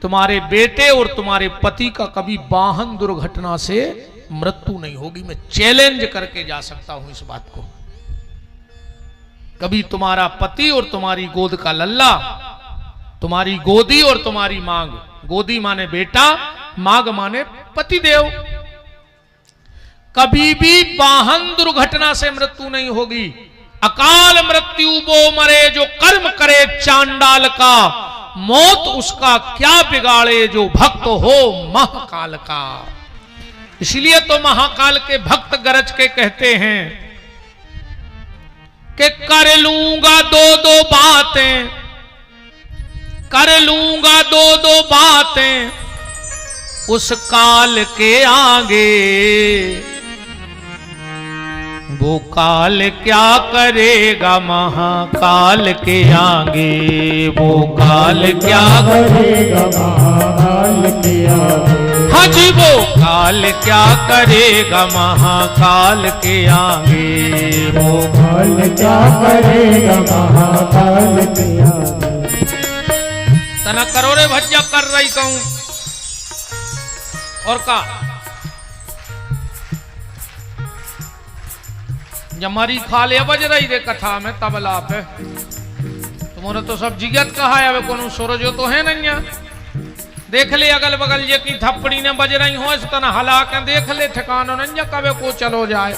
तुम्हारे बेटे और तुम्हारे पति का कभी वाहन दुर्घटना से मृत्यु नहीं होगी। मैं चैलेंज करके जा सकता हूं इस बात को। कभी तुम्हारा पति और तुम्हारी गोद का लल्ला, तुम्हारी गोदी और तुम्हारी मांग, गोदी माने बेटा, मांग माने पतिदेव, कभी भी वाहन दुर्घटना से मृत्यु नहीं होगी। अकाल मृत्यु वो मरे जो कर्म करे चांडाल का, मौत उसका क्या बिगाड़े जो भक्त हो महाकाल का। इसलिए तो महाकाल के भक्त गरज के कहते हैं कि कर लूंगा 2-2 बातें, कर लूंगा 2-2 बातें उस काल के आगे, वो काल क्या करेगा महाकाल के आगे, वो काल क्या करेगा महाकाल के आगे। हाँ जी, वो काल क्या करेगा महाकाल के आगे, वो काल क्या करेगा महाकाल के आगे। तना करो रे भज्जा कर रही कहूं और का जमारी खा ले बज रही रे कथा में तबला पे, तुम्हारे तो सब जिगत कहा है, कोनो सूरजो तो है नहीं है। देख ले अगल बगल ये की थप्पड़ी ने बज रही हो, इस तना हला के देख ले ठिकानो नहीं कबे को चलो जाए।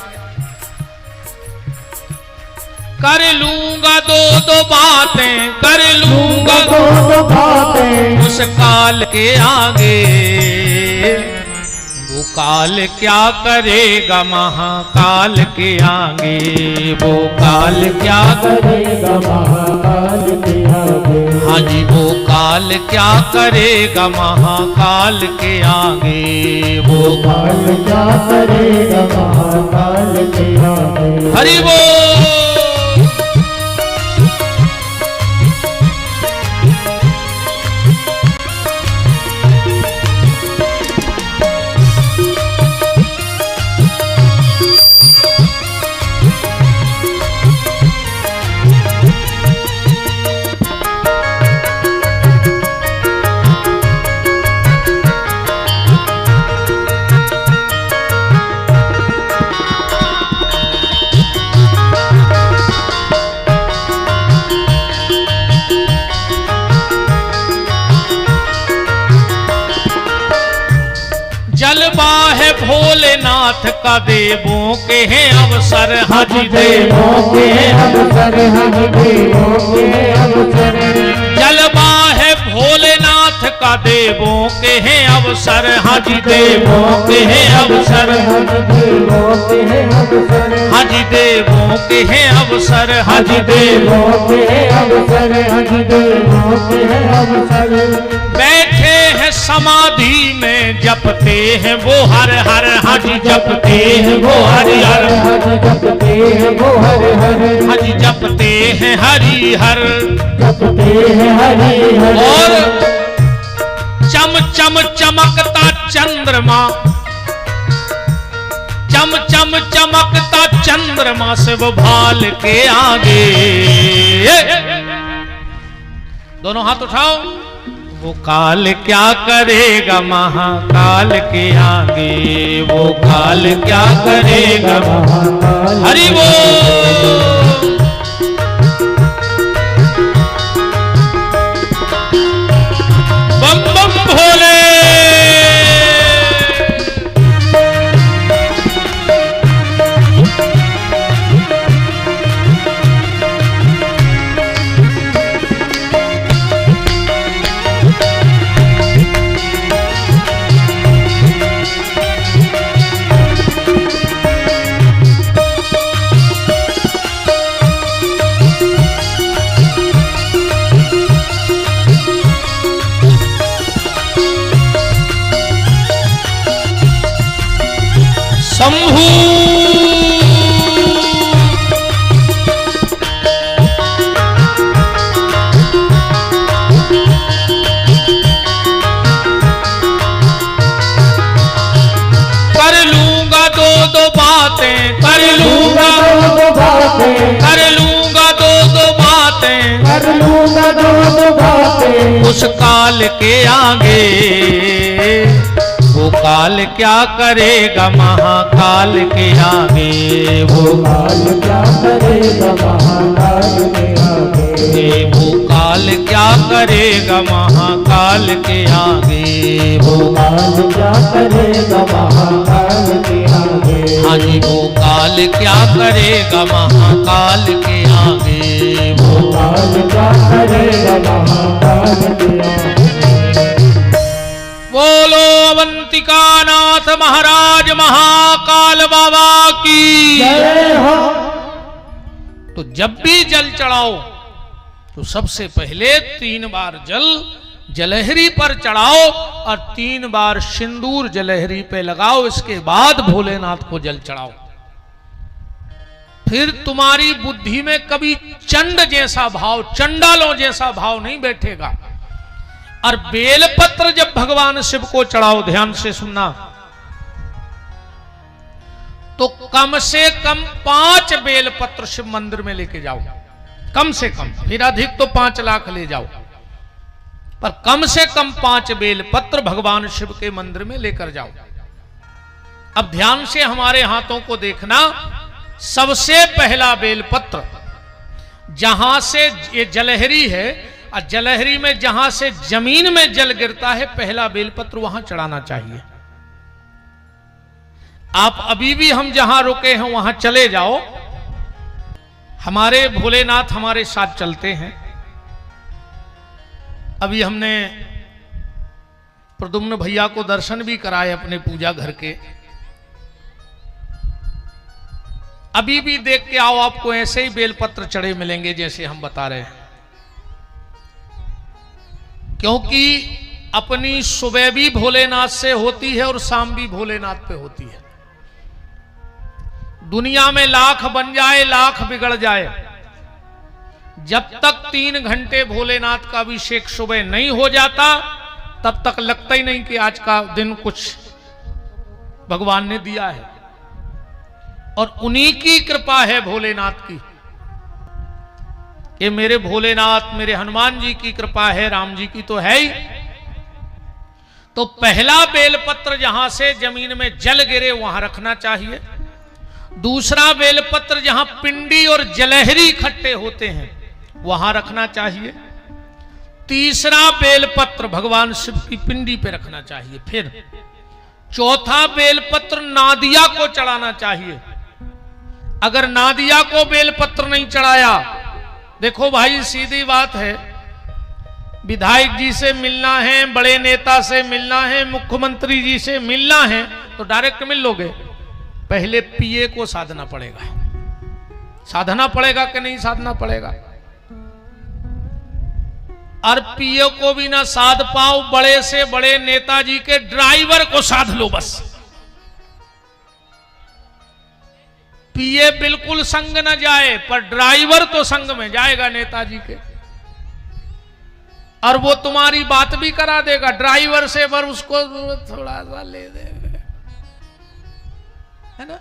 कर लूंगा 2-2 बातें, कर लूंगा 2-2 बातें उस काल के आगे, वो काल क्या करेगा महाकाल के आगे, वो काल क्या करेगा महाकाल के आगे। हाँ जी वो काल क्या करेगा महाकाल के आगे, वो काल क्या करेगा महाकाल के आगे। हरि वो जलवा है भोलेनाथ का देवों के हैं अवसर, हज देवों के अवसर, हज देवों के अवसर। जलवा है भोलेनाथ का देवों के हैं अवसर, हज देवों के हैं अवसर, हज देवों के अवसर, हज देवों के हैं अवसर, हज देवों के अवसर, हज देवों के अवसर। बैठे हैं समाधि में जपते हैं वो हर हर, हज जपते हैं वो हरि हर, हज जपते हैं वो हर हर, हज जपते हैं हरि हर। जपते हैं हरि हर। और चम चम चमकता चंद्रमा, चम चम चमकता चंद्रमा से वो भाल के आगे। दोनों हाथ उठाओ। वो काल क्या करेगा महाकाल के आगे, वो काल क्या करेगा महाकाल। हरि वो बम बम भोले। शंभू कर लूंगा दो दो बातें, कर लूंगा दो बातें, कर लूंगा दो दो बातें, कर लूंगा दो बातें। उस काल के आगे। वो काल क्या करेगा महाकाल के आगे, वो काल क्या करेगा महाकाल के आगे। वो काल क्या करेगा महाकाल के आगे, वो काल क्या करेगा महाकाल के आगे। हाँ जी वो काल क्या करेगा महाकाल के आगे, वो काल क्या करेगा महाकाल के आगे। बोलो अवंतिका नाथ महाराज महाकाल बाबा की जय हो। तो जब भी जल चढ़ाओ तो सबसे पहले 3 बार जल जलहरी पर चढ़ाओ और 3 बार सिंदूर जलहरी पे लगाओ। इसके बाद भोलेनाथ को जल चढ़ाओ। फिर तुम्हारी बुद्धि में कभी चंड जैसा भाव, चंडालों जैसा भाव नहीं बैठेगा। और बेलपत्र जब भगवान शिव को चढ़ाओ, ध्यान से सुनना, तो कम से कम 5 बेलपत्र शिव मंदिर में लेके जाओ, कम से कम। फिर अधिक तो 5 लाख ले जाओ, पर कम से कम 5 बेलपत्र भगवान शिव के मंदिर में लेकर जाओ। अब ध्यान से हमारे हाथों को देखना। सबसे पहला बेलपत्र जहां से ये जलहरी है, और जलहरी में जहां से जमीन में जल गिरता है, पहला बेलपत्र वहां चढ़ाना चाहिए। आप अभी भी हम जहां रुके हैं वहां चले जाओ। हमारे भोलेनाथ हमारे साथ चलते हैं। अभी हमने प्रद्युम्न भैया को दर्शन भी कराए अपने पूजा घर के। अभी भी देख के आओ, आपको ऐसे ही बेलपत्र चढ़े मिलेंगे जैसे हम बता रहे हैं। क्योंकि अपनी सुबह भी भोलेनाथ से होती है और शाम भी भोलेनाथ पे होती है। दुनिया में लाख बन जाए, लाख बिगड़ जाए, जब तक 3 घंटे भोलेनाथ का अभिषेक सुबह नहीं हो जाता तब तक लगता ही नहीं कि आज का दिन कुछ भगवान ने दिया है। और उन्हीं की कृपा है भोलेनाथ की, कि मेरे भोलेनाथ, मेरे हनुमान जी की कृपा है, राम जी की तो है ही। तो पहला बेलपत्र जहां से जमीन में जल गिरे वहां रखना चाहिए। दूसरा बेलपत्र जहां पिंडी और जलहरी इकट्ठे होते हैं वहां रखना चाहिए। तीसरा बेलपत्र भगवान शिव की पिंडी पे रखना चाहिए। फिर चौथा बेलपत्र नादिया को चढ़ाना चाहिए। अगर नादिया को बेलपत्र नहीं चढ़ाया, देखो भाई सीधी बात है, विधायक जी से मिलना है, बड़े नेता से मिलना है, मुख्यमंत्री जी से मिलना है तो डायरेक्ट मिल लोगे? पहले पीए को साधना पड़ेगा। साधना पड़ेगा कि नहीं साधना पड़ेगा? और पीए को भी ना साध पाओ, बड़े से बड़े नेताजी के ड्राइवर को साध लो बस। पीए बिल्कुल संग न जाए, पर ड्राइवर तो संग में जाएगा नेताजी के, और वो तुम्हारी बात भी करा देगा ड्राइवर से, पर उसको थोड़ा सा ले देगा, है ना?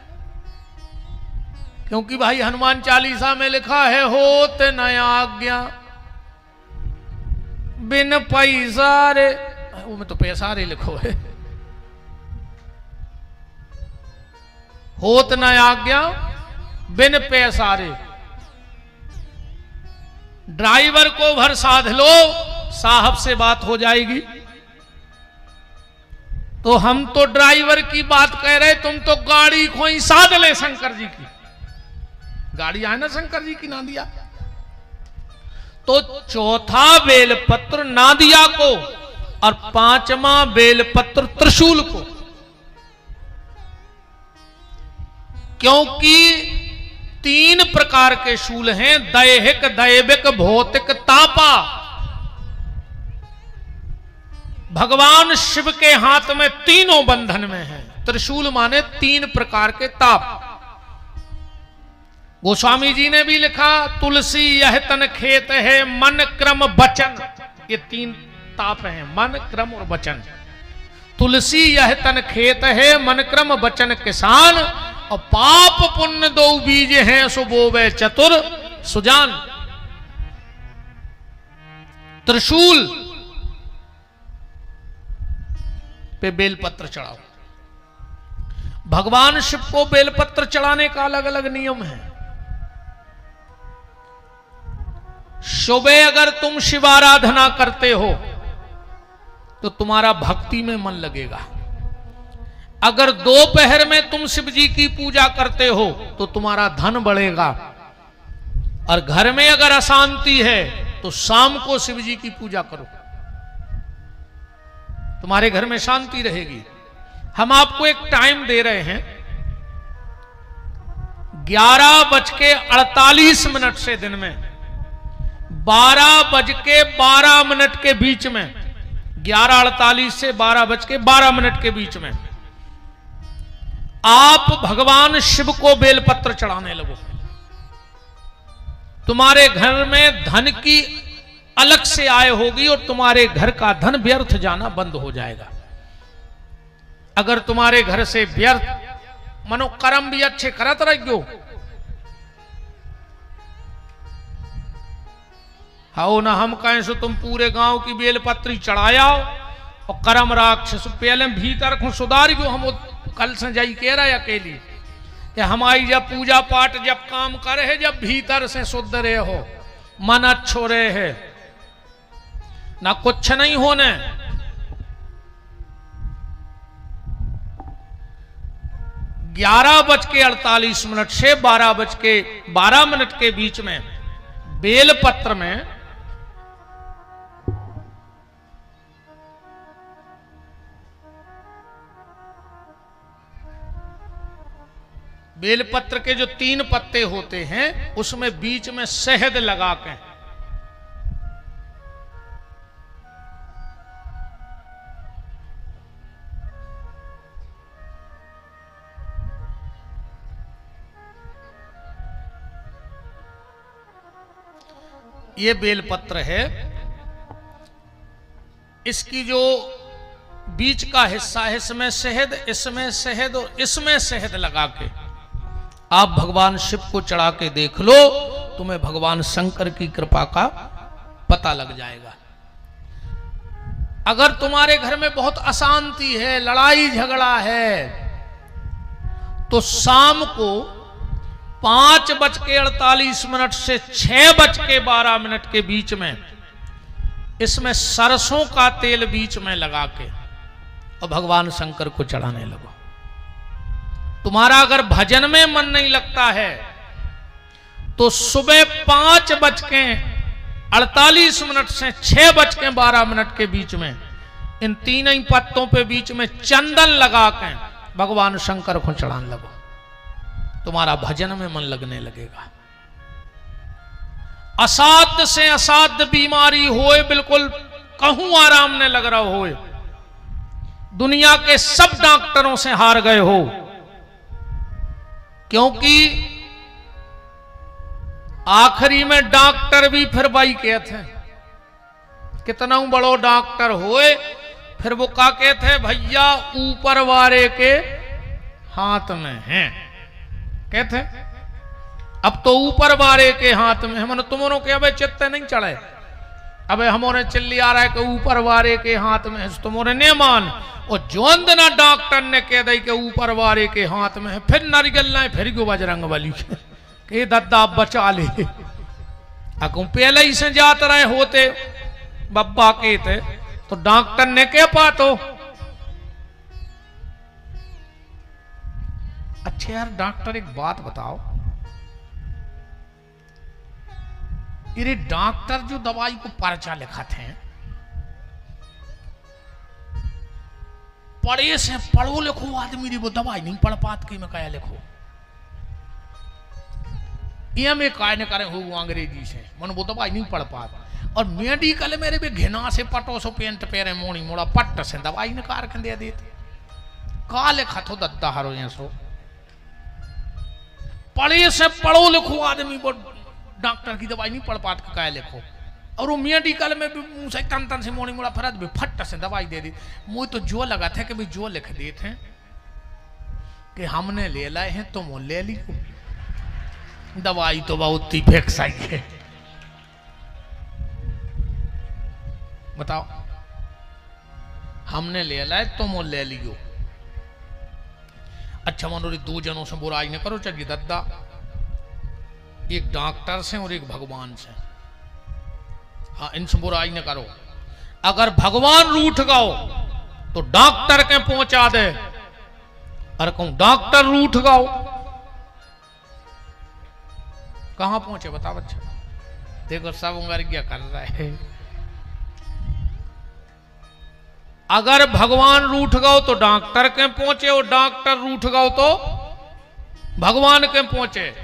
क्योंकि भाई हनुमान चालीसा में लिखा है, होत न आज्ञा बिन पैसा रे, वो में तो पैसा रे लिखो है, होत न आज्ञा बिन पैसा रे। ड्राइवर को भर साध लो, साहब से बात हो जाएगी। तो हम तो ड्राइवर की बात कह रहे, तुम तो गाड़ी को ही साध ले शंकर जी की। गाड़ी है ना शंकर जी की नादिया। तो चौथा बेलपत्र नादिया को और 5वां बेलपत्र त्रिशूल को, क्योंकि 3 प्रकार के शूल हैं, दैहिक, दैविक, भौतिक, तापा। भगवान शिव के हाथ में तीनों बंधन में है। त्रिशूल माने 3 प्रकार के ताप। गोस्वामी जी ने भी लिखा, तुलसी यह तन खेत है, मन क्रम वचन। ये 3 ताप हैं, मन क्रम और वचन। तुलसी यह तन खेत है, मन क्रम वचन किसान, और पाप पुण्य 2 बीज हैं, सो बोवे चतुर सुजान। त्रिशूल पे बेलपत्र चढ़ाओ। भगवान शिव को बेलपत्र चढ़ाने का अलग अलग नियम है। सुबह अगर तुम शिवाराधना करते हो तो तुम्हारा भक्ति में मन लगेगा। अगर दोपहर में तुम शिव जी की पूजा करते हो तो तुम्हारा धन बढ़ेगा। और घर में अगर अशांति है तो शाम को शिव जी की पूजा करो, तुम्हारे घर में शांति रहेगी। हम आपको एक टाइम दे रहे हैं, 11:48 से दिन में 12:12 के बीच में, 11:48 से 12:12 के बीच में आप भगवान शिव को बेलपत्र चढ़ाने लगो। तुम्हारे घर में धन की अलग से आय होगी और तुम्हारे घर का धन व्यर्थ जाना बंद हो जाएगा। अगर तुम्हारे घर से व्यर्थ मनोकर्म भी अच्छे करत रहो, हाओ ना हम कहें सो तुम पूरे गांव की बेलपत्री चढ़ाया और कर्म राक्षस पहले भीतर को सुधार गयो। हम कल से जाई कह रहा है अकेली कि हमारी जब पूजा पाठ जब काम करे है, जब भीतर से शुद्ध रहे हो, मन अच्छो रहे है, ना कुछ नहीं होने। 11:48 से 12:12 के बीच में बेलपत्र में बेलपत्र के जो 3 पत्ते होते हैं उसमें बीच में शहद लगा के ये बेलपत्र है, इसकी जो बीच का हिस्सा है इसमें शहद और इसमें शहद लगा के आप भगवान शिव को चढ़ा के देख लो, तुम्हें भगवान शंकर की कृपा का पता लग जाएगा। अगर तुम्हारे घर में बहुत अशांति है, लड़ाई झगड़ा है, तो शाम को 5:48 से 6:12 के बीच में इसमें सरसों का तेल बीच में लगा के और भगवान शंकर को चढ़ाने लगो। तुम्हारा अगर भजन में मन नहीं लगता है तो सुबह 5:48 से 6:12 के बीच में इन तीन ही पत्तों पे बीच में चंदन लगा के भगवान शंकर को चढ़ाने लगो, तुम्हारा भजन में मन लगने लगेगा। असाध्य से असाध्य बीमारी होए, बिल्कुल कहूं आराम ने लग रहा होए, दुनिया के सब डॉक्टरों से हार गए हो, क्योंकि आखिरी में डॉक्टर भी फिर वही कहते हैं, कितना बड़ो डॉक्टर होए फिर वो क्या कहते हैं, भैया ऊपर वाले के हाथ में है, कहते हैं अब तो ऊपर वाले के हाथ में है। मन तुमने के अबे चित्ते नहीं चढ़े, अबे हमारे चिल्ली आ रहा है कि ऊपर वाले के हाथ में है, तुमने नहीं मान। और जोंद ना डॉक्टर ने कह दी कि ऊपर वाले के हाथ में है, फिर नारियल ना फिर क्यों बजरंग बली के दद्दा बचा ले। अकुम पहले ही से जात रहे होते बब्बा के थे तो डॉक्टर ने कह पातो। अच्छा यार डॉक्टर एक बात बताओ, ये डॉक्टर जो दवाई को पर्चा लिखते हैं, पढ़े से पढ़ो लिखो आदमी वो दवाई नहीं पढ़ पात की मैं क्या लिखो, ये में काय न करे हो अंग्रेजी से मन वो दवाई नहीं पढ़ पाता। और मेडिकल मेरे भी घिना से पटो सो पेंट पेरे मोड़ी मोड़ा पट्ट से दवाई निकाल के दे देते, का लिखा थो दत्ता हरो ये सो पढ़े से पढ़ो लिखो आदमी वो डॉक्टर की दवाई नहीं पढ़ पात का लिखो। और वो मेडिकल में भी मुंह से तन तन से मोड़ी मोड़ा फरद भी फट से दवाई दे दी। मुझे तो जो लगा था कि भाई जो लिख देते हैं कि हमने ले लाए हैं तुम तो ले ली, दवाई तो बहुत ही फेंक आई है। बताओ हमने ले लाए तुम तो ले लियो। अच्छा मनोरी दो जनों से बुराई न करो, चलिए दद्दा एक डॉक्टर से और एक भगवान से, हाँ इनसे बुराई न करो। अगर भगवान रूठ गओ तो डॉक्टर के पहुंचा दे, अरे कहूं डॉक्टर रूठ गओ कहां पहुंचे बताओ। बच्चा देखो सब उंगर क्या कर रहा है। अगर भगवान रूठ गओ तो डॉक्टर के पहुंचे और डॉक्टर रूठ गओ तो भगवान के पहुंचे।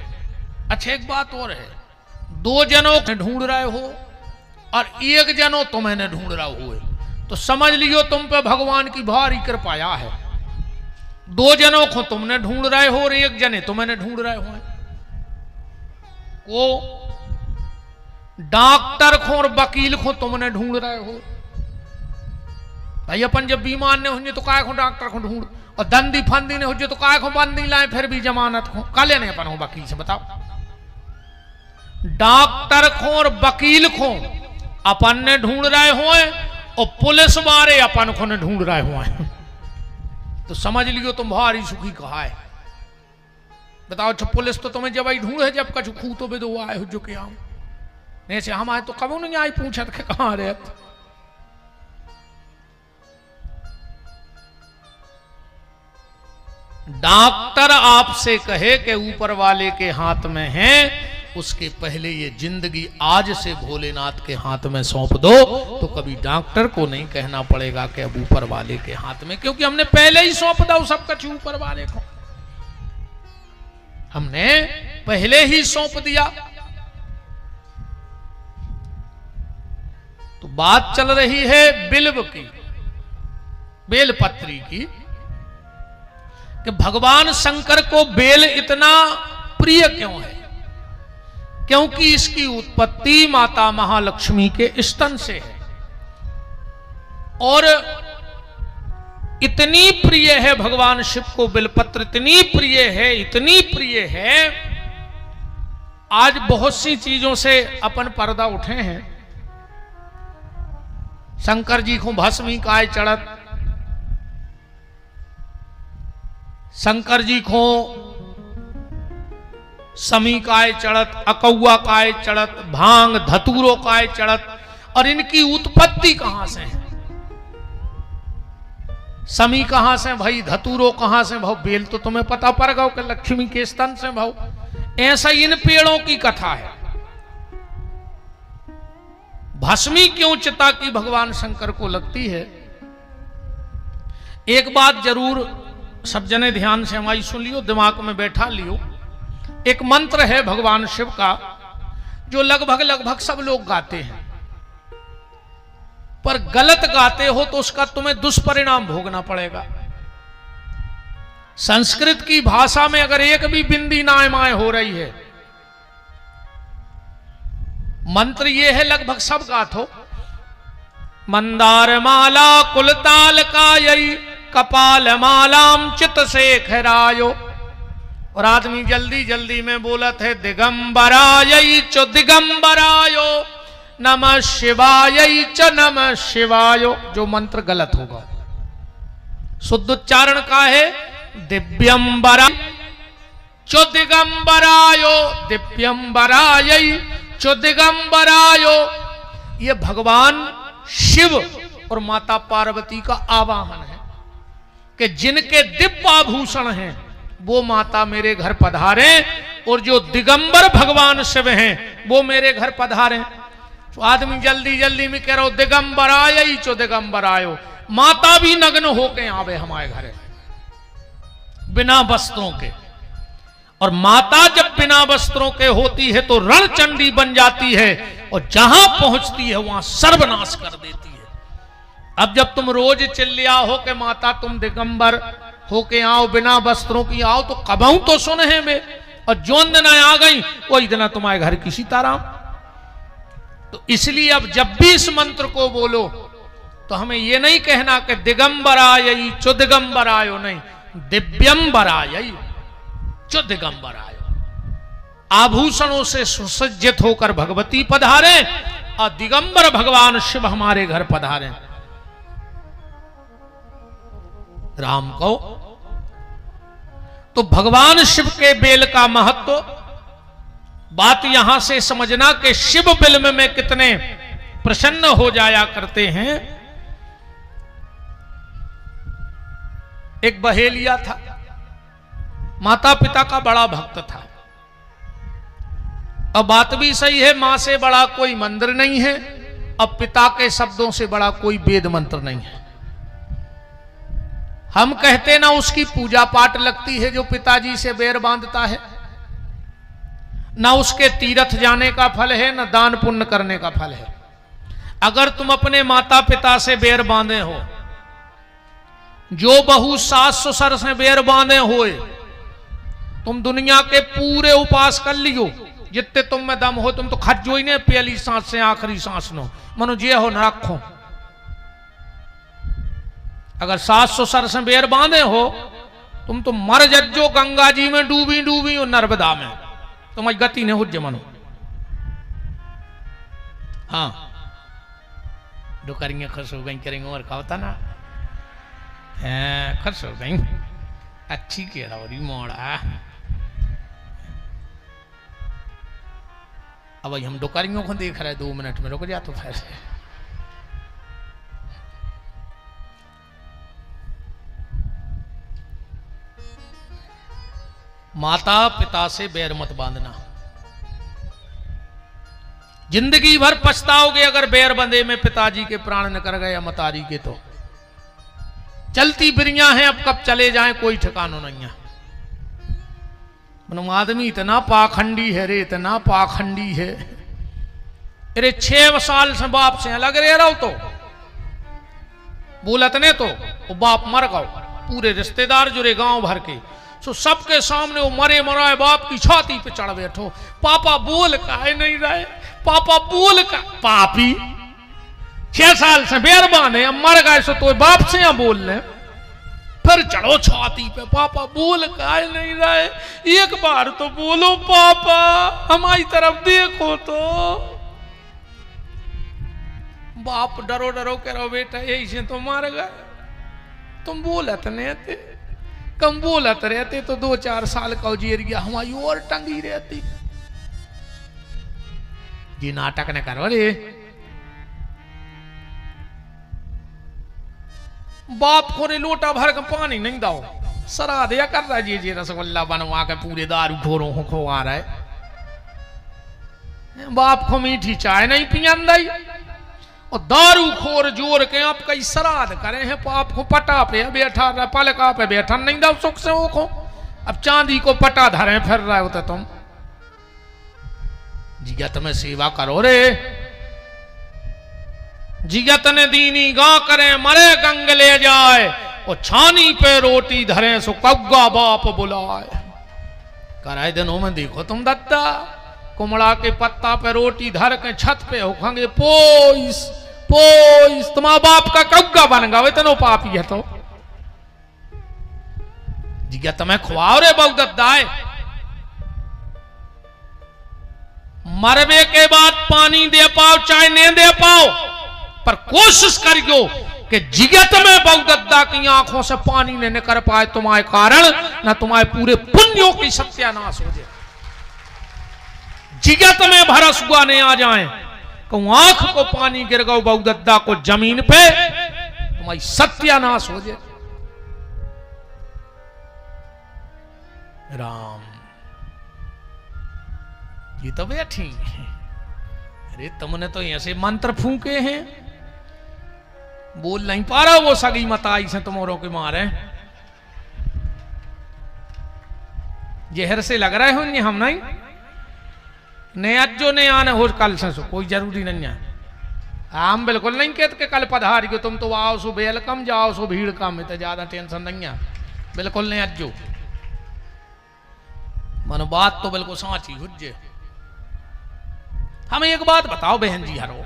अच्छा एक बात और है, दो जनों को ढूंढ रहे हो और एक जनों तुम्हें ढूंढ रहा हुए तो समझ लियो तुम पे भगवान की भारी कृपा है। दो जनों को तुमने ढूंढ रहे हो और एक जने तुम्हें ढूंढ रहे हो। को डॉक्टर को और वकील को तुमने ढूंढ रहे हो। भाई अपन जब बीमार ने होंगे तो काय को डॉक्टर को ढूंढ, और दंदी फंदी ने हो तो काय को बंदी लाए फिर भी जमानत को का लेने अपन हो वकील से। बताओ डॉक्टर को और वकील को अपन ने ढूंढ रहे हो और पुलिस वाले अपन को ने ढूंढ रहे हो, तो समझ लियो तुम भारी सुखी कहा है। बताओ अच्छा पुलिस तो तुम्हें जब आई ढूंढ है जब कछु खू तो बेदो आए हो जो के आम नहीं से हम आए तो कभी नहीं आई पूछा कि कहां रहे। डॉक्टर आपसे कहे कि ऊपर वाले के हाथ में है, उसके पहले ये जिंदगी आज से भोलेनाथ के हाथ में सौंप दो, तो कभी डॉक्टर को नहीं कहना पड़ेगा कि अब ऊपर वाले के हाथ में, क्योंकि हमने पहले ही सौंप दो सब कुछ ऊपर वाले को, हमने पहले ही सौंप दिया। तो बात चल रही है बिल्व की, बेलपत्री की, कि भगवान शंकर को बेल इतना प्रिय क्यों है। क्योंकि इसकी उत्पत्ति माता महालक्ष्मी के स्तन से है और इतनी प्रिय है भगवान शिव को बिलपत्र, इतनी प्रिय है, इतनी प्रिय है। आज बहुत सी चीजों से अपन पर्दा उठे हैं। शंकर जी को भस्मी काय चढ़त, शंकर जी को समी काय चढ़त, अकौआ काय चढ़त, भांग धतूरो काय चढ़त, और इनकी उत्पत्ति कहां से है? समी कहां से भाई, धतूरो कहां से भाव? बेल तो तुम्हें पता पड़ गया कि लक्ष्मी के स्तन से भाव। ऐसा इन पेड़ों की कथा है। भस्मी क्यों चिता की भगवान शंकर को लगती है? एक बात जरूर सब जने ध्यान से हमारी सुन लियो, दिमाग में बैठा लियो। एक मंत्र है भगवान शिव का जो लगभग सब लोग गाते हैं, पर गलत गाते हो तो उसका तुम्हें दुष्परिणाम भोगना पड़ेगा। संस्कृत की भाषा में अगर एक भी बिंदी नायमाय हो रही है, मंत्र ये है लगभग सब गात हो। मंदार माला कुलताल कायई कपाल मालाम चित शेखरायो, और आदमी जल्दी जल्दी में बोलत है दिगंबराय च दिगंबरायो नमः शिवाय च नमः शिवायो, जो मंत्र गलत होगा। शुद्ध उच्चारण का है दिव्यंबरा चो दिगंबरायो, दिव्यंबराय चो दिगंबरायो। ये भगवान शिव और माता पार्वती का आवाहन है कि जिनके दिव्य आभूषण हैं वो माता मेरे घर पधारे, और जो दिगंबर भगवान शिव हैं वो मेरे घर पधारे। तो आदमी जल्दी जल्दी में कह रहा हो दिगंबराय चो दिगंबरायो, माता भी नग्न होके आवे हमारे घर बिना वस्त्रों के। और माता जब बिना वस्त्रों के होती है तो रणचंडी बन जाती है, और जहां पहुंचती है वहां सर्वनाश कर देती है। अब जब तुम रोज चिल्लिया हो के माता तुम दिगंबर होके आओ, बिना वस्त्रों की आओ, तो कबहू तो सुन है में, और जोन दिन आ गई वही दिन तुम्हारे घर की सीताराम। तो इसलिए अब जब भी इस मंत्र को बोलो तो हमें यह नहीं कहना कि दिगंबराय चो दिगंबरायो, नहीं, दिव्यंबराय चो दिगंबरायो। आभूषणों से सुसज्जित होकर भगवती पधारे और दिगंबर भगवान शिव हमारे घर पधारे। राम को तो भगवान शिव के बेल का महत्व, बात यहां से समझना कि शिव बिल्व में कितने प्रसन्न हो जाया करते हैं। एक बहेलिया था, माता पिता का बड़ा भक्त था। अब बात भी सही है, मां से बड़ा कोई मंदिर नहीं है, अब पिता के शब्दों से बड़ा कोई वेद मंत्र नहीं है। हम कहते ना उसकी पूजा पाठ लगती है जो पिताजी से बैर बांधता है, ना उसके तीर्थ जाने का फल है, ना दान पुण्य करने का फल है। अगर तुम अपने माता पिता से बैर बांधे हो, जो बहू सास ससुर से बैर बांधे हुए, तुम दुनिया के पूरे उपास कर लियो जितने तुम में दम हो, तुम तो खज्जो ही नहीं पहली सांस से आखिरी सांस नो, मनो जे हो न रखो। अगर सास ससुर से बैर बांधे हो तुम तो मर जज्जो गंगा जी में डूबी डूबी और नर्मदा में, तुम्हारी गति नहीं हो मनो। हाँ डुकरियां खुश हो गई करेंगे और कहा होता ना खुश हो गई, अच्छी कह रहा हो मोड़ा। अब भाई हम डुकरियों को देख रहे 2 मिनट में, रुक जा तो फिर। माता पिता से बैर मत बांधना, जिंदगी भर पछताओगे अगर बैर बंधे में पिताजी के प्राण निकल गए या मतारी के। तो चलती बिरियां हैं, अब कब चले जाएं कोई ठिकाना नहीं है। आदमी इतना पाखंडी है रे, इतना पाखंडी है। अरे 6 साल से बाप से अलग रह रहा हो तो बोलत ने तो वो बाप मर गओ, पूरे रिश्तेदार जुड़े गांव भर के, सो सबके सामने वो मरे मराए बाप की छाती पे चढ़ बैठो। पापा बोल काहे नहीं रहे, पापा बोल का पापी 6 साल से बेरबान है, अब मर गए सो तो बाप से यहाँ बोल ले, फिर चढ़ो छाती पे, पापा बोल काहे नहीं रहे, एक बार तो बोलो पापा, हमारी तरफ देखो तो। बाप डरो डरो कह रहा बेटा यही से तो मर गए, तुम बोलत नहीं थे, कम बोलत रहते तो 2-4 साल का उजेरिया हमारी और टंगी रहती। जी नाटक न करो रे। बाप को रे लोटा भर के पानी नहीं दाओ, सरा दिया कर रहा जी रसगुल्ला बनवा के पूरे दारू खोरों को खुआ रहा है। बाप को मीठी चाय नहीं पियन दई और दारू खोर जोर के आप कई श्राद्ध करे हैं, पाप को पटा पे बैठा रहा, पलका पे बैठा नहीं दाओ सुख से वो को, अब चांदी को पटा धरे फिर रहे होते तुम। जिगत में सेवा करो रे, जिगत ने दीनी गा करे मरे गंग ले जाए, और छानी पे रोटी धरे सो कग्गा बाप बुलाए। कराए दिनों में देखो तुम दत्ता, कुमड़ा के पत्ता पे रोटी धर के छत पे होखेंगे पोइस पोइस, तुम्हारा बाप का कग्गा बन गए तनो पापी है तो। जिगत में खुआओ रे बहु दत्ताए, मरबे के बाद पानी दे पाओ चाहे नहीं दे पाओ, पर कोशिश करियो कि जिगत में बहुदत्ता की आंखों से पानी न निकल पाए तुम्हारे कारण, न तुम्हारे पूरे पुण्यों की सत्यानाश हो जाए। जिगत में भरस हुआ नहीं आ जाए, कहूं आंख को पानी गिर गो बहुदत्ता को जमीन पे, तुम्हारी सत्यानाश हो जाए। राम ये तो बैठी, अरे तुमने तो ऐसे मंत्र फूके हैं, बोल नहीं पा रहा वो सगी मताई से तुम्हारों के मारे जहर से लग रहे होंगे हम नहीं ने अज्जो ने आने हो कल से कोई जरूरी नहीं है। हम बिल्कुल नहीं कहते कि कल पधार गयो तुम तो आओ सो वेलकम, जाओ सो भीड़ कम है, तो ज्यादा टेंशन नहीं है, बिल्कुल नहीं अज्जो। मन बात तो बिल्कुल साची हुज्जे। हमें एक बात बताओ बहन जी हरो,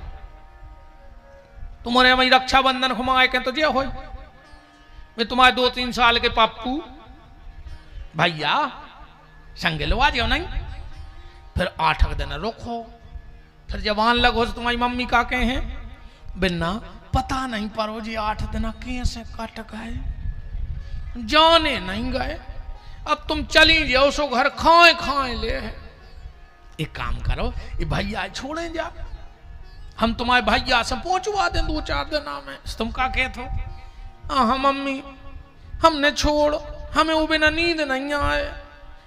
तुम्हारे वही रक्षाबंधन घुमाए के तो जे हो, मैं तुम्हारे 2-3 साल के पप्पू भैया संगे लवा दियो नहीं, फिर 8 दिन रुको, फिर जवान लगो तो तुम्हारी मम्मी का कहे हैं बिना पता नहीं परो जी 8 दिन कैसे कट गए, जाने नहीं गए, अब तुम चली जाओ सो घर खाए खाए ले है। एक काम करो ये भैया छोड़े जा, हम तुम्हारे भैया से पहुंचवा दें 2-4 दिन में, तुम का कहते हो? हाँ मम्मी हमने छोड़, हमें वो बिना नींद नहीं आए,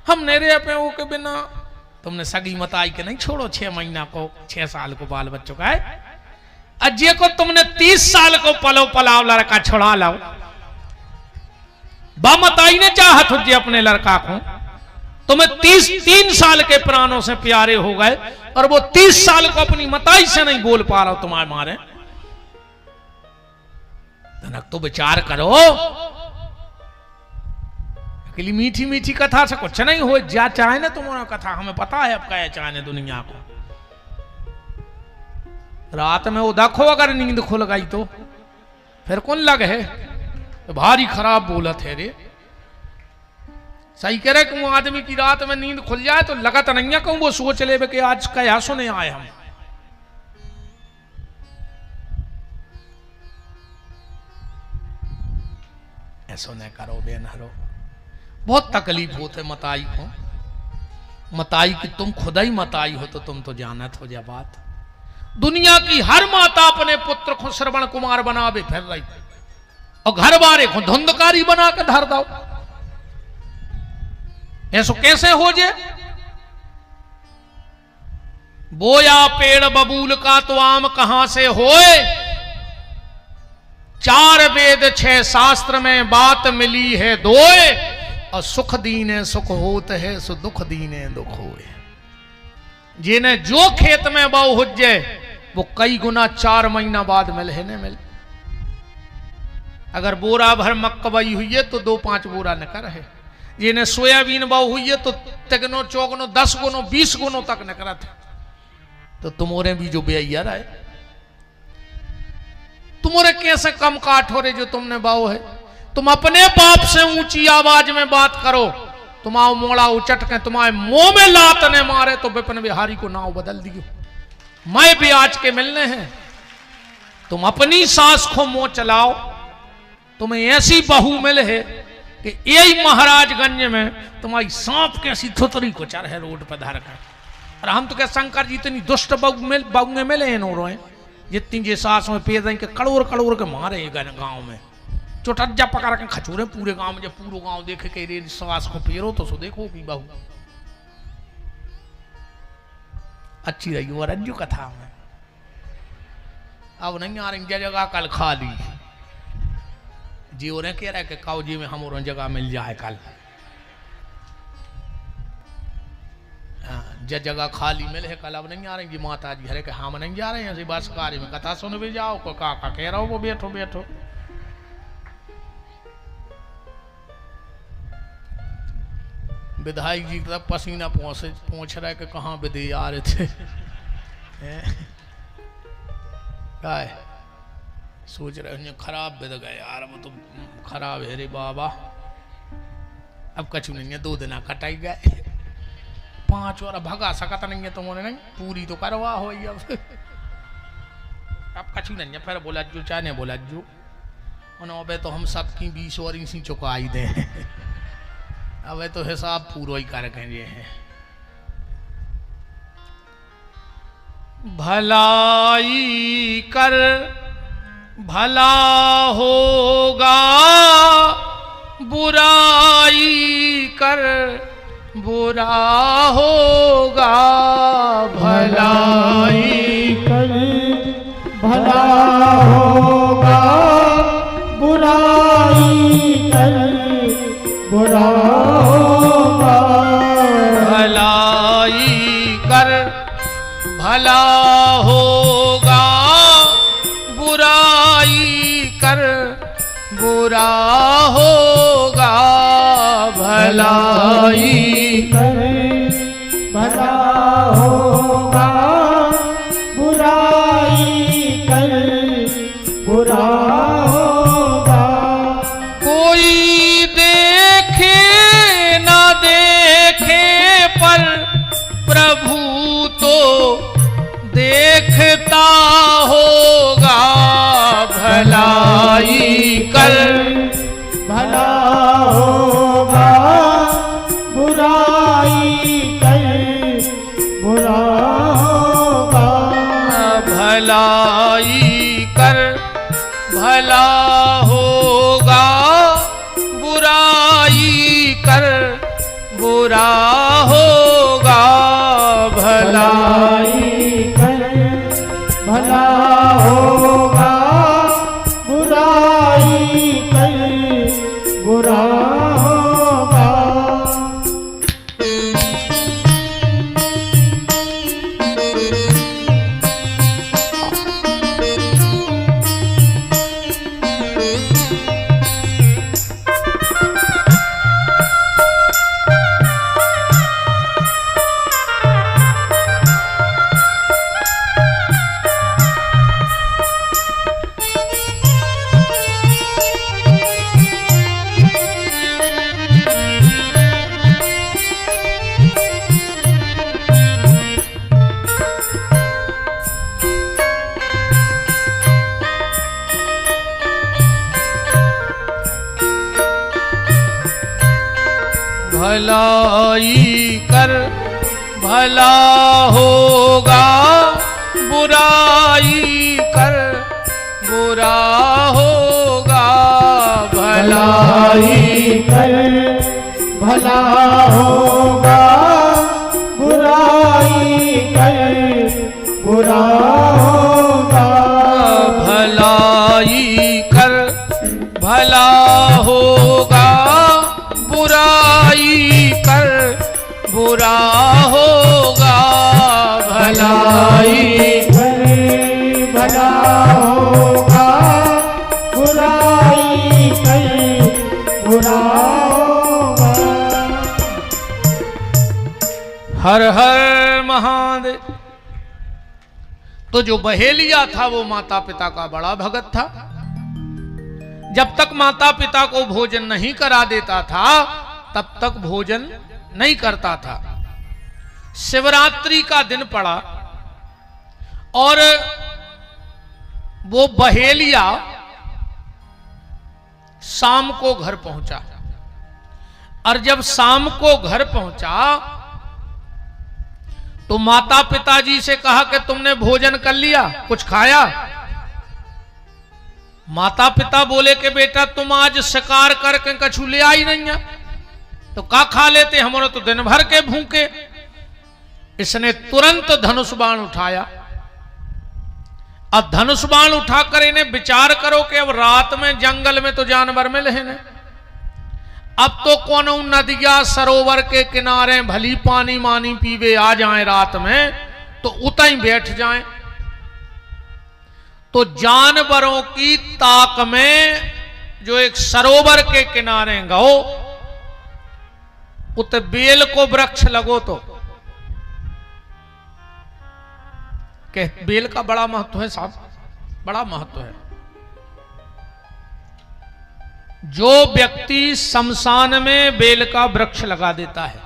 हमने रे पे वो के बिना। तुमने सगी मताई के नहीं छोड़ो 6 महीना को 6 साल को बाल बच्चों का है, अजय को तुमने 30 साल को पलो पलाव लड़का छोड़ा लाओ, बामताई ने चाहत हो अपने लड़का को, तुम्हें 3 साल के प्राणों से प्यारे हो गए और वो 30 साल को अपनी मताई से नहीं बोल पा रहा हो तुम्हारे मारे। तनक तो विचार करो, अकेली मीठी मीठी कथा से कुछ नहीं हो, जा चाहे ना तुम्हारा कथा हमें पता है अब क्या चाहे दुनिया को। रात में वो देखो अगर नींद खुल गई तो फिर कौन लग है, तो भारी खराब बोलत है रे। सही कह रहे कि वो आदमी की रात में नींद खुल जाए तो लगत नहीं है कहूं वो सोच ले कि आज क्या सुने आए हम। ऐसा नहीं करो बेनहरो, बहुत तकलीफ होते मताई को, मताई की तुम खुद ही मताई हो तो तुम तो जानत हो जा बात। दुनिया की हर माता अपने पुत्र को श्रवण कुमार बनावे फिर रही और घर बारे को धुंधकारी बना के धर दो, ऐसो कैसे हो जे? बोया पेड़ बबूल का तो आम कहां से होए, 4 वेद 6 शास्त्र में बात मिली है दोए, और सुख दीने सुख होत है सो दुख दीने दुख होए। जिन्हें जो खेत में बाऊ हुज्जे वो कई गुना 4 महीना बाद मिले न मिले। अगर बोरा भर मक्का बई हुई है तो 2-5 बोरा न कर है, जिन्हें सोयाबीन बाऊ हुई है तो तगनो चौगनो 10 गुनो 20 गुनो तक न करा था। तो तुम्हारे भी जो बेअय्यार है, तुम्हारे कैसे कम काठ हो रहे जो तुमने बाऊ है। तुम अपने बाप से ऊंची आवाज में बात करो, तुम्हारा मोड़ा उचट के तुम्हारे मुंह में लात ने मारे तो विपिन बिहारी को नाव बदल दियो। मैं भी आज के मिलने हैं, तुम अपनी सास को मुंह चलाओ। तुम्हें ऐसी बहू मिले है कि यही महाराजगंज में तुम्हारी सांप कैसी थुतरी को चढ़ है रोड पर धर कर। और हम तो क्या शंकर जी इतनी दुष्ट बहू मिले हैं नो रोए जितनी जे सास में पेद के कड़ोर कड़ोर के मारे गांव में चोटज्जा पकड़ के खचूरे पूरे गांव में। जब पूरा गांव देखे के रे सास को पेरो तो सो देखो भी बहू अच्छी रही वो रज्जू कथा में। अब नहीं आ रही जगह कल खाली जी उन्हें कह रहा है कि काऊ जी में हम और जगह मिल जाए कल। जगह खाली मिले है कल। अब नहीं आ रही जी माता जी हरे के हम नहीं जा रहे हैं ऐसी बस कार्य में कथा सुन भी जाओ को काका कह रहा हो वो बैठो बैठो। विधायक जी तक पसीना पहुंच रहा है कि कहाँ विधि आ रहे थे। काय सोच रहे हैं खराब विध गए यार वो तो खराब है रे बाबा। अब कछु नहीं है 2 दिन कटाई गए 5 और भगा सकता नहीं है तुमने नहीं पूरी तो करवा हो अब कछु नहीं है। फिर बोला जो चाहे बोला जो उन्होंने तो हम सबकी 20 और इसी चुकाई दे। अब तो हिसाब पूरा ही कर ये है। भलाई कर भला होगा, बुराई कर बुरा होगा। भलाई कर भला होगा, बुराई कर बुरा होगा। भलाई कर भला होगा, बुराई कर बुरा होगा। भलाई कर भला होगा, बुराई कर बुरा होगा। कोई देखे ना देखे पर प्रभु तो देखता होगा। भलाई कर भला होगा, बुराई कर बुरा होगा। भलाई कर भला होगा, बुराई कर बुरा होगा। भलाई कर भला होगा, बुराई कर बुरा होगा। भलाई कर भला होगा, बुराई कर बुरा होगा। भलाई कर भला होगा, बुराई कर बुरा होगा। भलाई कर भला होगा, बुराई कर बुरा होगा। भलाई कर भला होगा, बुराई कर बुरा होगा। हर हर महादेव। तो जो बहेलिया था वो माता पिता का बड़ा भगत था। जब तक माता पिता को भोजन नहीं करा देता था तब तक भोजन नहीं करता था। शिवरात्रि का दिन पड़ा और वो बहेलिया शाम को घर पहुंचा। और जब शाम को घर पहुंचा तो माता पिताजी से कहा कि तुमने भोजन कर लिया, कुछ खाया? माता पिता बोले कि बेटा तुम आज शिकार करके कछु ले आई नहीं है, तो का खा लेते, हमारे तो दिन भर के भूखे। इसने तुरंत धनुष बाण उठाया। अब धनुष बाण उठाकर इन्हें विचार करो कि अब रात में जंगल में तो जानवर मिले हैं, अब तो कौन नदिया सरोवर के किनारे भली पानी मानी पीवे आ जाएं रात में तो उतई बैठ जाएं। तो जानवरों की ताक में जो एक सरोवर के किनारे गो उत बेल को वृक्ष लगो तो के बेल का बड़ा महत्व है साहब, बड़ा महत्व है। जो व्यक्ति शमशान में बेल का वृक्ष लगा देता है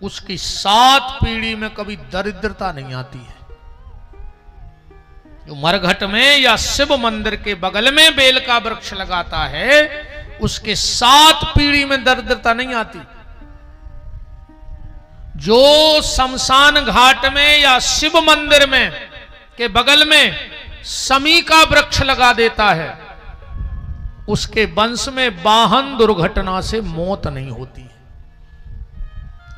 उसकी 7 पीढ़ी में कभी दरिद्रता नहीं आती है। जो मरघट में या शिव मंदिर के बगल में बेल का वृक्ष लगाता है उसके 7 पीढ़ी में दरिद्रता नहीं आती। जो शमशान घाट में या शिव मंदिर में के बगल में समी का वृक्ष लगा देता है उसके वंश में वाहन दुर्घटना से मौत नहीं होती है।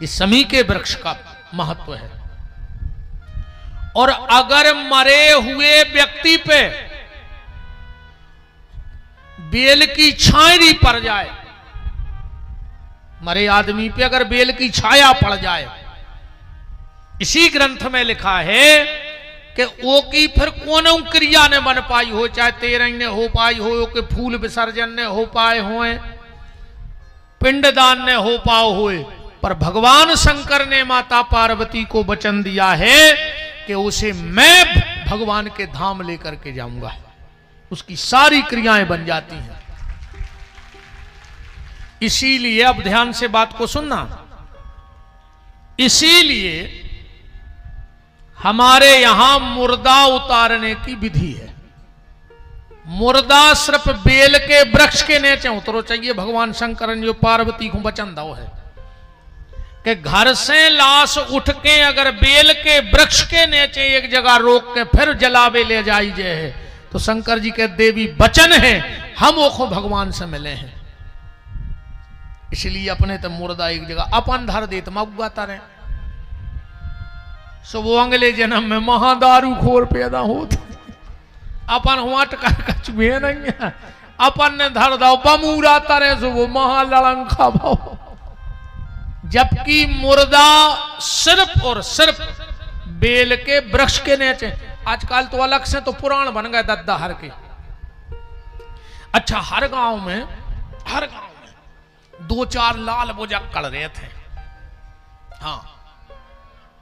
इस समी के वृक्ष का महत्व है। और अगर मरे हुए व्यक्ति पे बेल की छायरी पड़ जाए, मरे आदमी पे अगर बेल की छाया पड़ जाए, इसी ग्रंथ में लिखा है कि वो की फिर कौन क्रिया ने बन पाई हो, चाहे तेरह ने हो पाई हो, कि फूल विसर्जन ने हो पाए होए, पिंडदान ने हो पाओ होए, पर भगवान शंकर ने माता पार्वती को वचन दिया है कि उसे मैं भगवान के धाम लेकर के जाऊंगा। उसकी सारी क्रियाएं बन जाती हैं। इसीलिए अब ध्यान से बात को सुनना, इसीलिए हमारे यहां मुर्दा उतारने की विधि है। मुर्दा सिर्फ बेल के वृक्ष के नीचे उतरो चाहिए। भगवान शंकर ने जो पार्वती को वचन दो है कि घर से लाश उठ के अगर बेल के वृक्ष के नीचे एक जगह रोक के फिर जलावे ले जाई जे है तो शंकर जी के देवी वचन है हम वो भगवान से मिले हैं। इसलिए अपने तो मुर्दा एक जगह अपन धर देत मगुआता रहे। सो वो अगले जन्म में महादारू खोर पैदा होते अपन हुआ टकर कछुए नहीं है, अपन ने धर दो बमूरा तरह से वो महालड़ंखा भाव। जबकि मुर्दा सिर्फ और सिर्फ बेल के वृक्ष के नीचे, आजकल तो अलग से तो पुराण बन गए दद्दा हर के। अच्छा हर गांव में 2-4 लाल बुजक्कड़ रहे थे। हाँ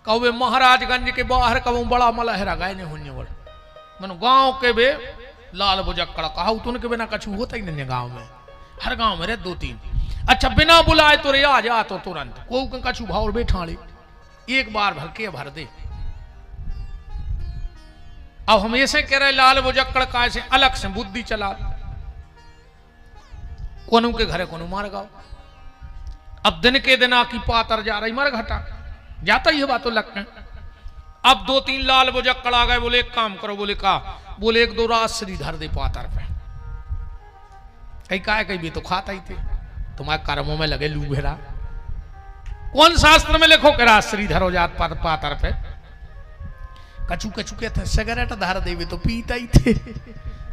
कौवे महाराजगंज के बाहर कबू बड़ा मलहरा गाय ने होने वाला मनो गांव के बे लाल बुजक्कड़ कहा तुन के बिना कछु होता ही नहीं गांव में। हर गांव में रहे 2-3। अच्छा बिना बुलाए तो रे आ जा तो तुरंत को कछु भाव बैठा ले एक बार भर के भर दे। अब हम ऐसे कह रहे लाल बुजक्कड़ का ऐसे अलग से बुद्धि चला कोनू के घरे कोनू मार गाओ। अब दिन के दिन की पातर जा रही मर घटा जाता ही बात तो लग गए। अब 2-3 लाल बुजक्कड़ आ गए। बोले एक काम करो, बोले का, बोले 1-2 राशि धर दे पातर पे। कहीं का कहीं भी तो खाता ही थे तुम्हारे कर्मों में लगे लू भेरा। कौन शास्त्र में लिखो कि राशि धरो जात पातर पे। कछु कछु कहते सिगरेट धर देवे तो पीता ही थे।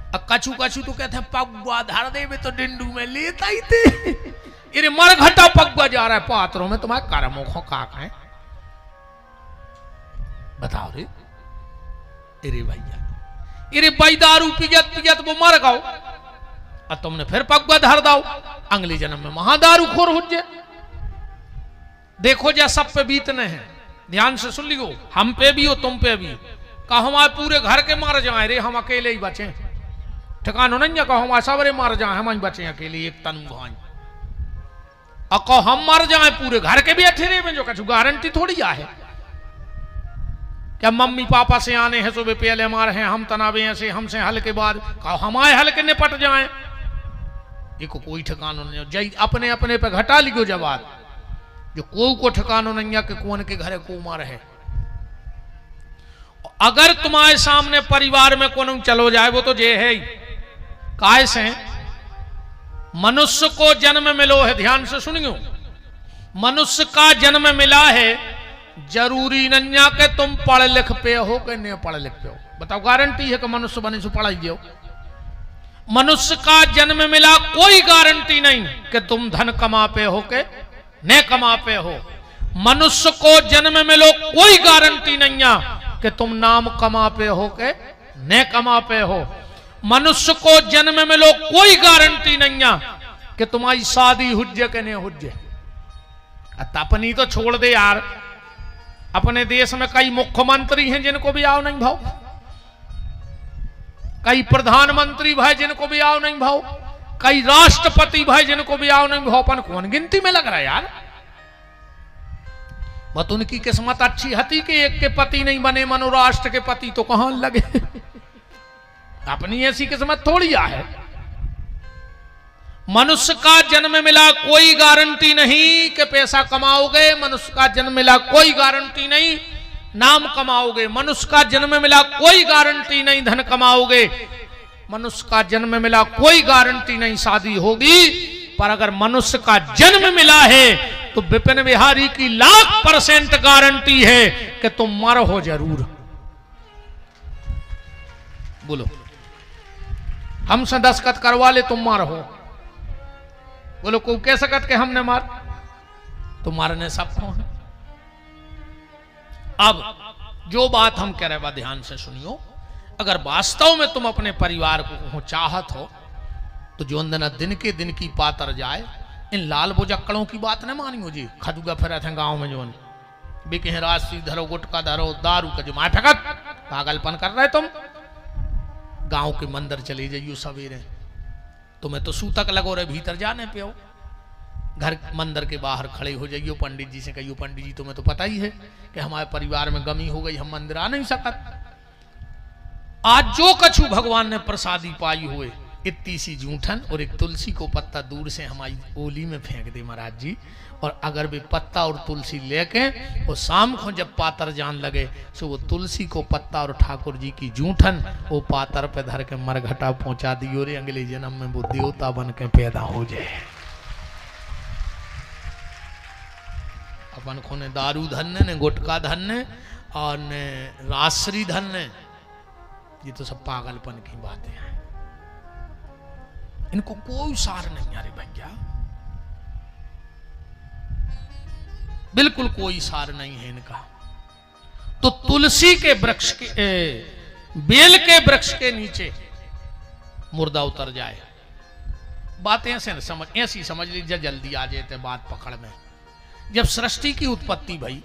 अब कछु कछु तो कहते पगुआ धर देवे तो डिंडू में लेता ही थे। ये मर घटा पगुआ जा रहा है पात्रों में, तुम्हारे कर्मों को काक है बताओ रे। अरे भैया अरे भाई दारू पियत पियत वो मर गाओ और तुमने फिर पगुआ धर दाओ, अगले जन्म में महादारू खोर हो जाए। देखो जा सब पे बीतने हैं, ध्यान से सुन लियो, हम पे भी हो तुम पे भी। कहो हमारे पूरे घर के मार जाए रे, हम अकेले ही बचे, ठिकानो नहीं कहो हमारे सबरे मार जाए, हम ही बचे अकेले एक तनु भाई। और कहो हम मर जाए पूरे घर के भी अठेरे में, जो कछु गारंटी थोड़ी है। क्या मम्मी पापा से आने हैं सुबह पहले मार हैं, हम तनावे ऐसे हमसे हल के बाद कहो हमारे हल के निपट जाए, ये कोई ठिकानो नहीं। जय अपने अपने पे घटा लियो जवाब, जो को ठिकानो नहीं है कि कौन के घरे को मार है। अगर तुम्हारे सामने परिवार में कौन चलो जाए वो तो जे है ही। काय से मनुष्य को जन्म मिलो है, ध्यान से सुनियो, मनुष्य का जन्म मिला है, जरूरी नहीं कि तुम पढ़ लिख पे हो कि नहीं पढ़ लिख पे हो। बताओ गारंटी है कि मनुष्य बने से पढ़ाई दो? मनुष्य का जन्म मिला, कोई गारंटी नहीं कि तुम धन कमा पे हो के न कमा पे हो। मनुष्य को जन्म मिलो, कोई गारंटी नहीं है कि तुम नाम कमा पे हो के न कमा पे हो। मनुष्य को जन्म मिलो, कोई गारंटी नहीं है कि तुम्हारी शादी हुज्जे के नहीं हुज्जे। अपनी तो छोड़ दे यार, अपने देश में कई मुख्यमंत्री हैं जिनको भी आओ नहीं भाव, कई प्रधानमंत्री भाई जिनको भी आओ नहीं भाव, कई राष्ट्रपति भाई जिनको भी आओ नहीं भाव। अपन कौन गिनती में लग रहा है यार? बस उनकी किस्मत अच्छी हती कि एक के पति नहीं बने, मनो राष्ट्र के पति तो कहां लगे। अपनी ऐसी किस्मत थोड़ी है। मनुष्य का जन्म मिला, कोई गारंटी नहीं कि पैसा कमाओगे। मनुष्य का जन्म मिला, कोई गारंटी नहीं नाम कमाओगे। मनुष्य का जन्म मिला, कोई गारंटी नहीं धन कमाओगे। मनुष्य का जन्म मिला, कोई गारंटी नहीं शादी होगी। पर अगर मनुष्य का जन्म मिला है तो विपिन बिहारी की 1,00,000% गारंटी है कि तुम मरो जरूर। बोलो, हमसे दस्तखत करवा ले तुम मार हो। बोलो को कह सकत के हमने मार, तो मारने सबको है। अब जो बात हम कह रहे बा ध्यान से सुनियो, अगर वास्तव में तुम अपने परिवार को चाहत हो तो जो दिन के दिन की पातर जाए। इन लाल बुजक्कड़ों की बात न मानियो जी, खदुगा फिर थे गांव में जो बिके राशि धरो, गुटका धरो, दारू का जुमा फेंकत, पागलपन कर रहे तुम। गांव के मंदिर चले जाइयो सवेरे, तुम्हें तो सूतक लगो रहे भीतर जाने पे हो। घर मंदिर के बाहर खड़े हो जाइयो, पंडित जी से कहियो पंडित जी तुम्हें तो पता ही है कि हमारे परिवार में गमी हो गई, हम मंदिर आ नहीं सकत। आज जो कछु भगवान ने प्रसादी पाई हुए, इतनी सी जूठन और एक तुलसी को पत्ता दूर से हमारी ओली में फेंक दे महाराज जी। और अगर भी पत्ता और तुलसी लेके और शाम को जब पातर जान लगे तो वो तुलसी को पत्ता और ठाकुर जी की जूठन वो पातर पे धर के मरघटा पहुंचा दियो रे, अगले जन्म में वो देवता बन के पैदा हो जाए। अपन को ने दारू धन्य ने, गुटका धन्य और ने रासरी धन्य, ये तो सब पागलपन की बातें हैं। इनको कोई सार नहीं। अरे भैया बिल्कुल कोई सार नहीं है इनका। तो तुलसी के वृक्ष के बेल के वृक्ष के नीचे मुर्दा उतर जाए, बात ऐसे न समझ, ऐसी समझ लीजिए जल्दी आ जाते बात पकड़ में। जब सृष्टि की उत्पत्ति भई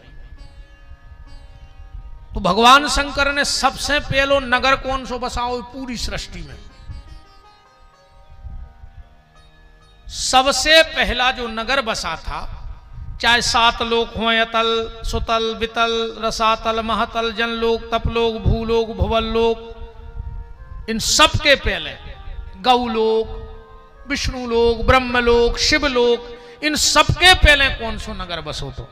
तो भगवान शंकर ने सबसे पहलो नगर कौन सो बसाओ पूरी सृष्टि में? सबसे पहला जो नगर बसा था, चाहे 7 लोक हो, अतल सुतल वितल रसातल महातल जनलोक तपलोक भूलोक भुवल्लोक, इन सब के पहले गौलोक विष्णुलोक ब्रह्मलोक शिवलोक, इन सबके पहले कौन सो नगर बसो? तो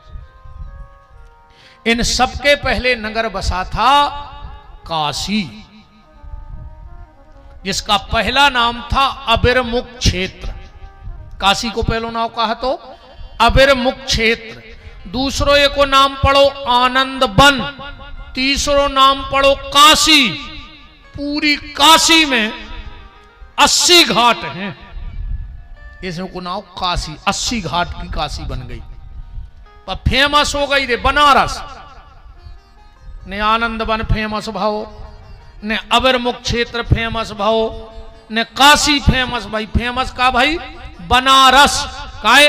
इन सबके पहले नगर बसा था काशी, जिसका पहला नाम था अबिरमुख क्षेत्र। काशी को पहलो नाम कहा तो अबिरमुख क्षेत्र। दूसरो एक को नाम पढ़ो आनंद वन, तीसरो नाम पढ़ो काशी। पूरी काशी में 80 घाट हैं, इसको नाम काशी। 80 घाट की काशी बन गई, पर फेमस हो गई रे बनारस ने। आनंद वन फेमस भाव ने, अबिरमुख क्षेत्र फेमस भाव ने, काशी फेमस भाई। फेमस का भाई बनारस काए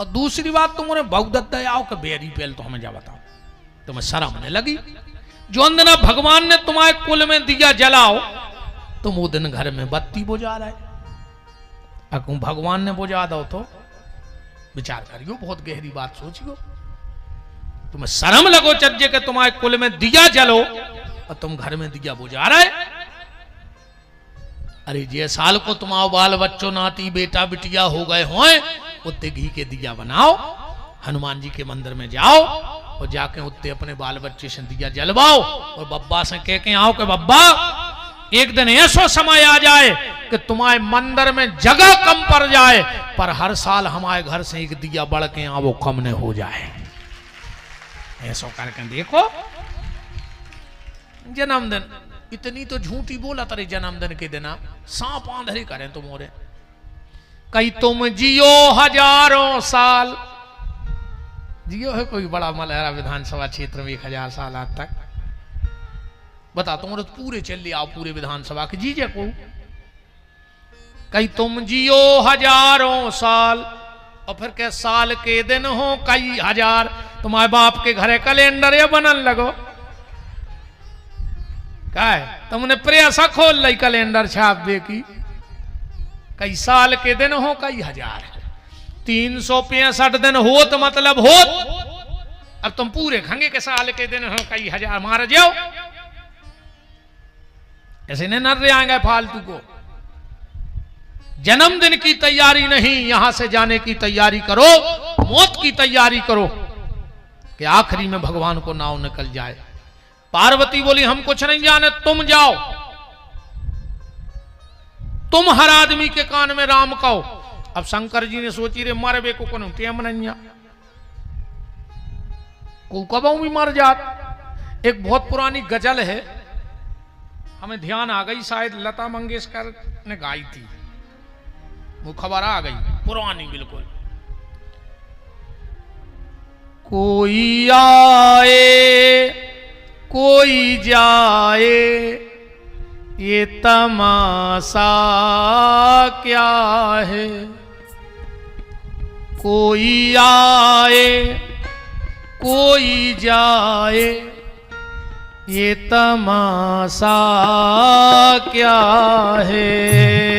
और दूसरी बात तुमने बहुदत्त आओ के बेरी पेल तो हमें जा बताओ, तुम्हें शर्म नहीं लगी? जो दिन भगवान ने तुम्हारे कुल में दिया जलाओ, तुम वो दिन घर में बत्ती बुझा रहे। अगर भगवान ने बुझा दो तो विचार करियो, बहुत गहरी बात सोचियो। तुम्हें शर्म लगो चज्जे के तुम्हारे कुल में दिया जलो और तुम घर में दिया बुझा रहे। अरे जे साल को तुम्हारा बाल बच्चों नाती बेटा बिटिया हो गए होए, उत्ते घी के दिया बनाओ, हनुमान जी के मंदिर में जाओ और जाके उत्ते अपने बाल बच्चे से दिया जलवाओ और बब्बा से कह के आओ कि बब्बा एक दिन ऐसा समय आ जाए कि तुम्हारे मंदिर में जगह कम पड़ जाए, पर हर साल हमारे घर से एक दिया बढ़ के यहाँ वो कम न हो जाए। ऐसा करके देखो। जन्मदिन इतनी तो झूठी बोला तेरे जन्मदिन के दिन सांप आंधरे करें तुम मोरे। कहीं तुम जियो हजारों साल, जियो है कोई बड़ा मलहरा विधानसभा क्षेत्र में 1000 साल आज तक? बता तुम तो पूरे चल आओ पूरे विधानसभा के जीजे को। कहीं तुम जियो हजारों साल और फिर क्या साल के दिन हो कई हजार, तुम्हारे बाप के घरे कैलेंडर या बनन लगो क्या है? तुमने प्रेसा खोल ली कैलेंडर छाप दे की। कई साल के दिन हो कई हजार, 365 दिन हो तो मतलब हो। अब तुम पूरे खंगे के साल के दिन हो कई हजार मार जाओ, ऐसे नहीं नर रहे आएंगे फालतू को। जन्मदिन की तैयारी नहीं, यहां से जाने की तैयारी करो, मौत की तैयारी करो कि आखिरी में भगवान को नाव निकल जाए। पार्वती बोली हम कुछ नहीं जाने, तुम जाओ, तुम हर आदमी के कान में राम कहो। अब शंकर जी ने सोची रे मारे बे को टेम नहीं को कबाऊ भी मर जात। एक बहुत पुरानी गजल है, हमें ध्यान आ गई, शायद लता मंगेशकर ने गाई थी, वो खबर आ गई, पुरानी बिल्कुल। कोई आए कोई जाए ये तमाशा क्या है, कोई आए कोई जाए ये तमाशा क्या है।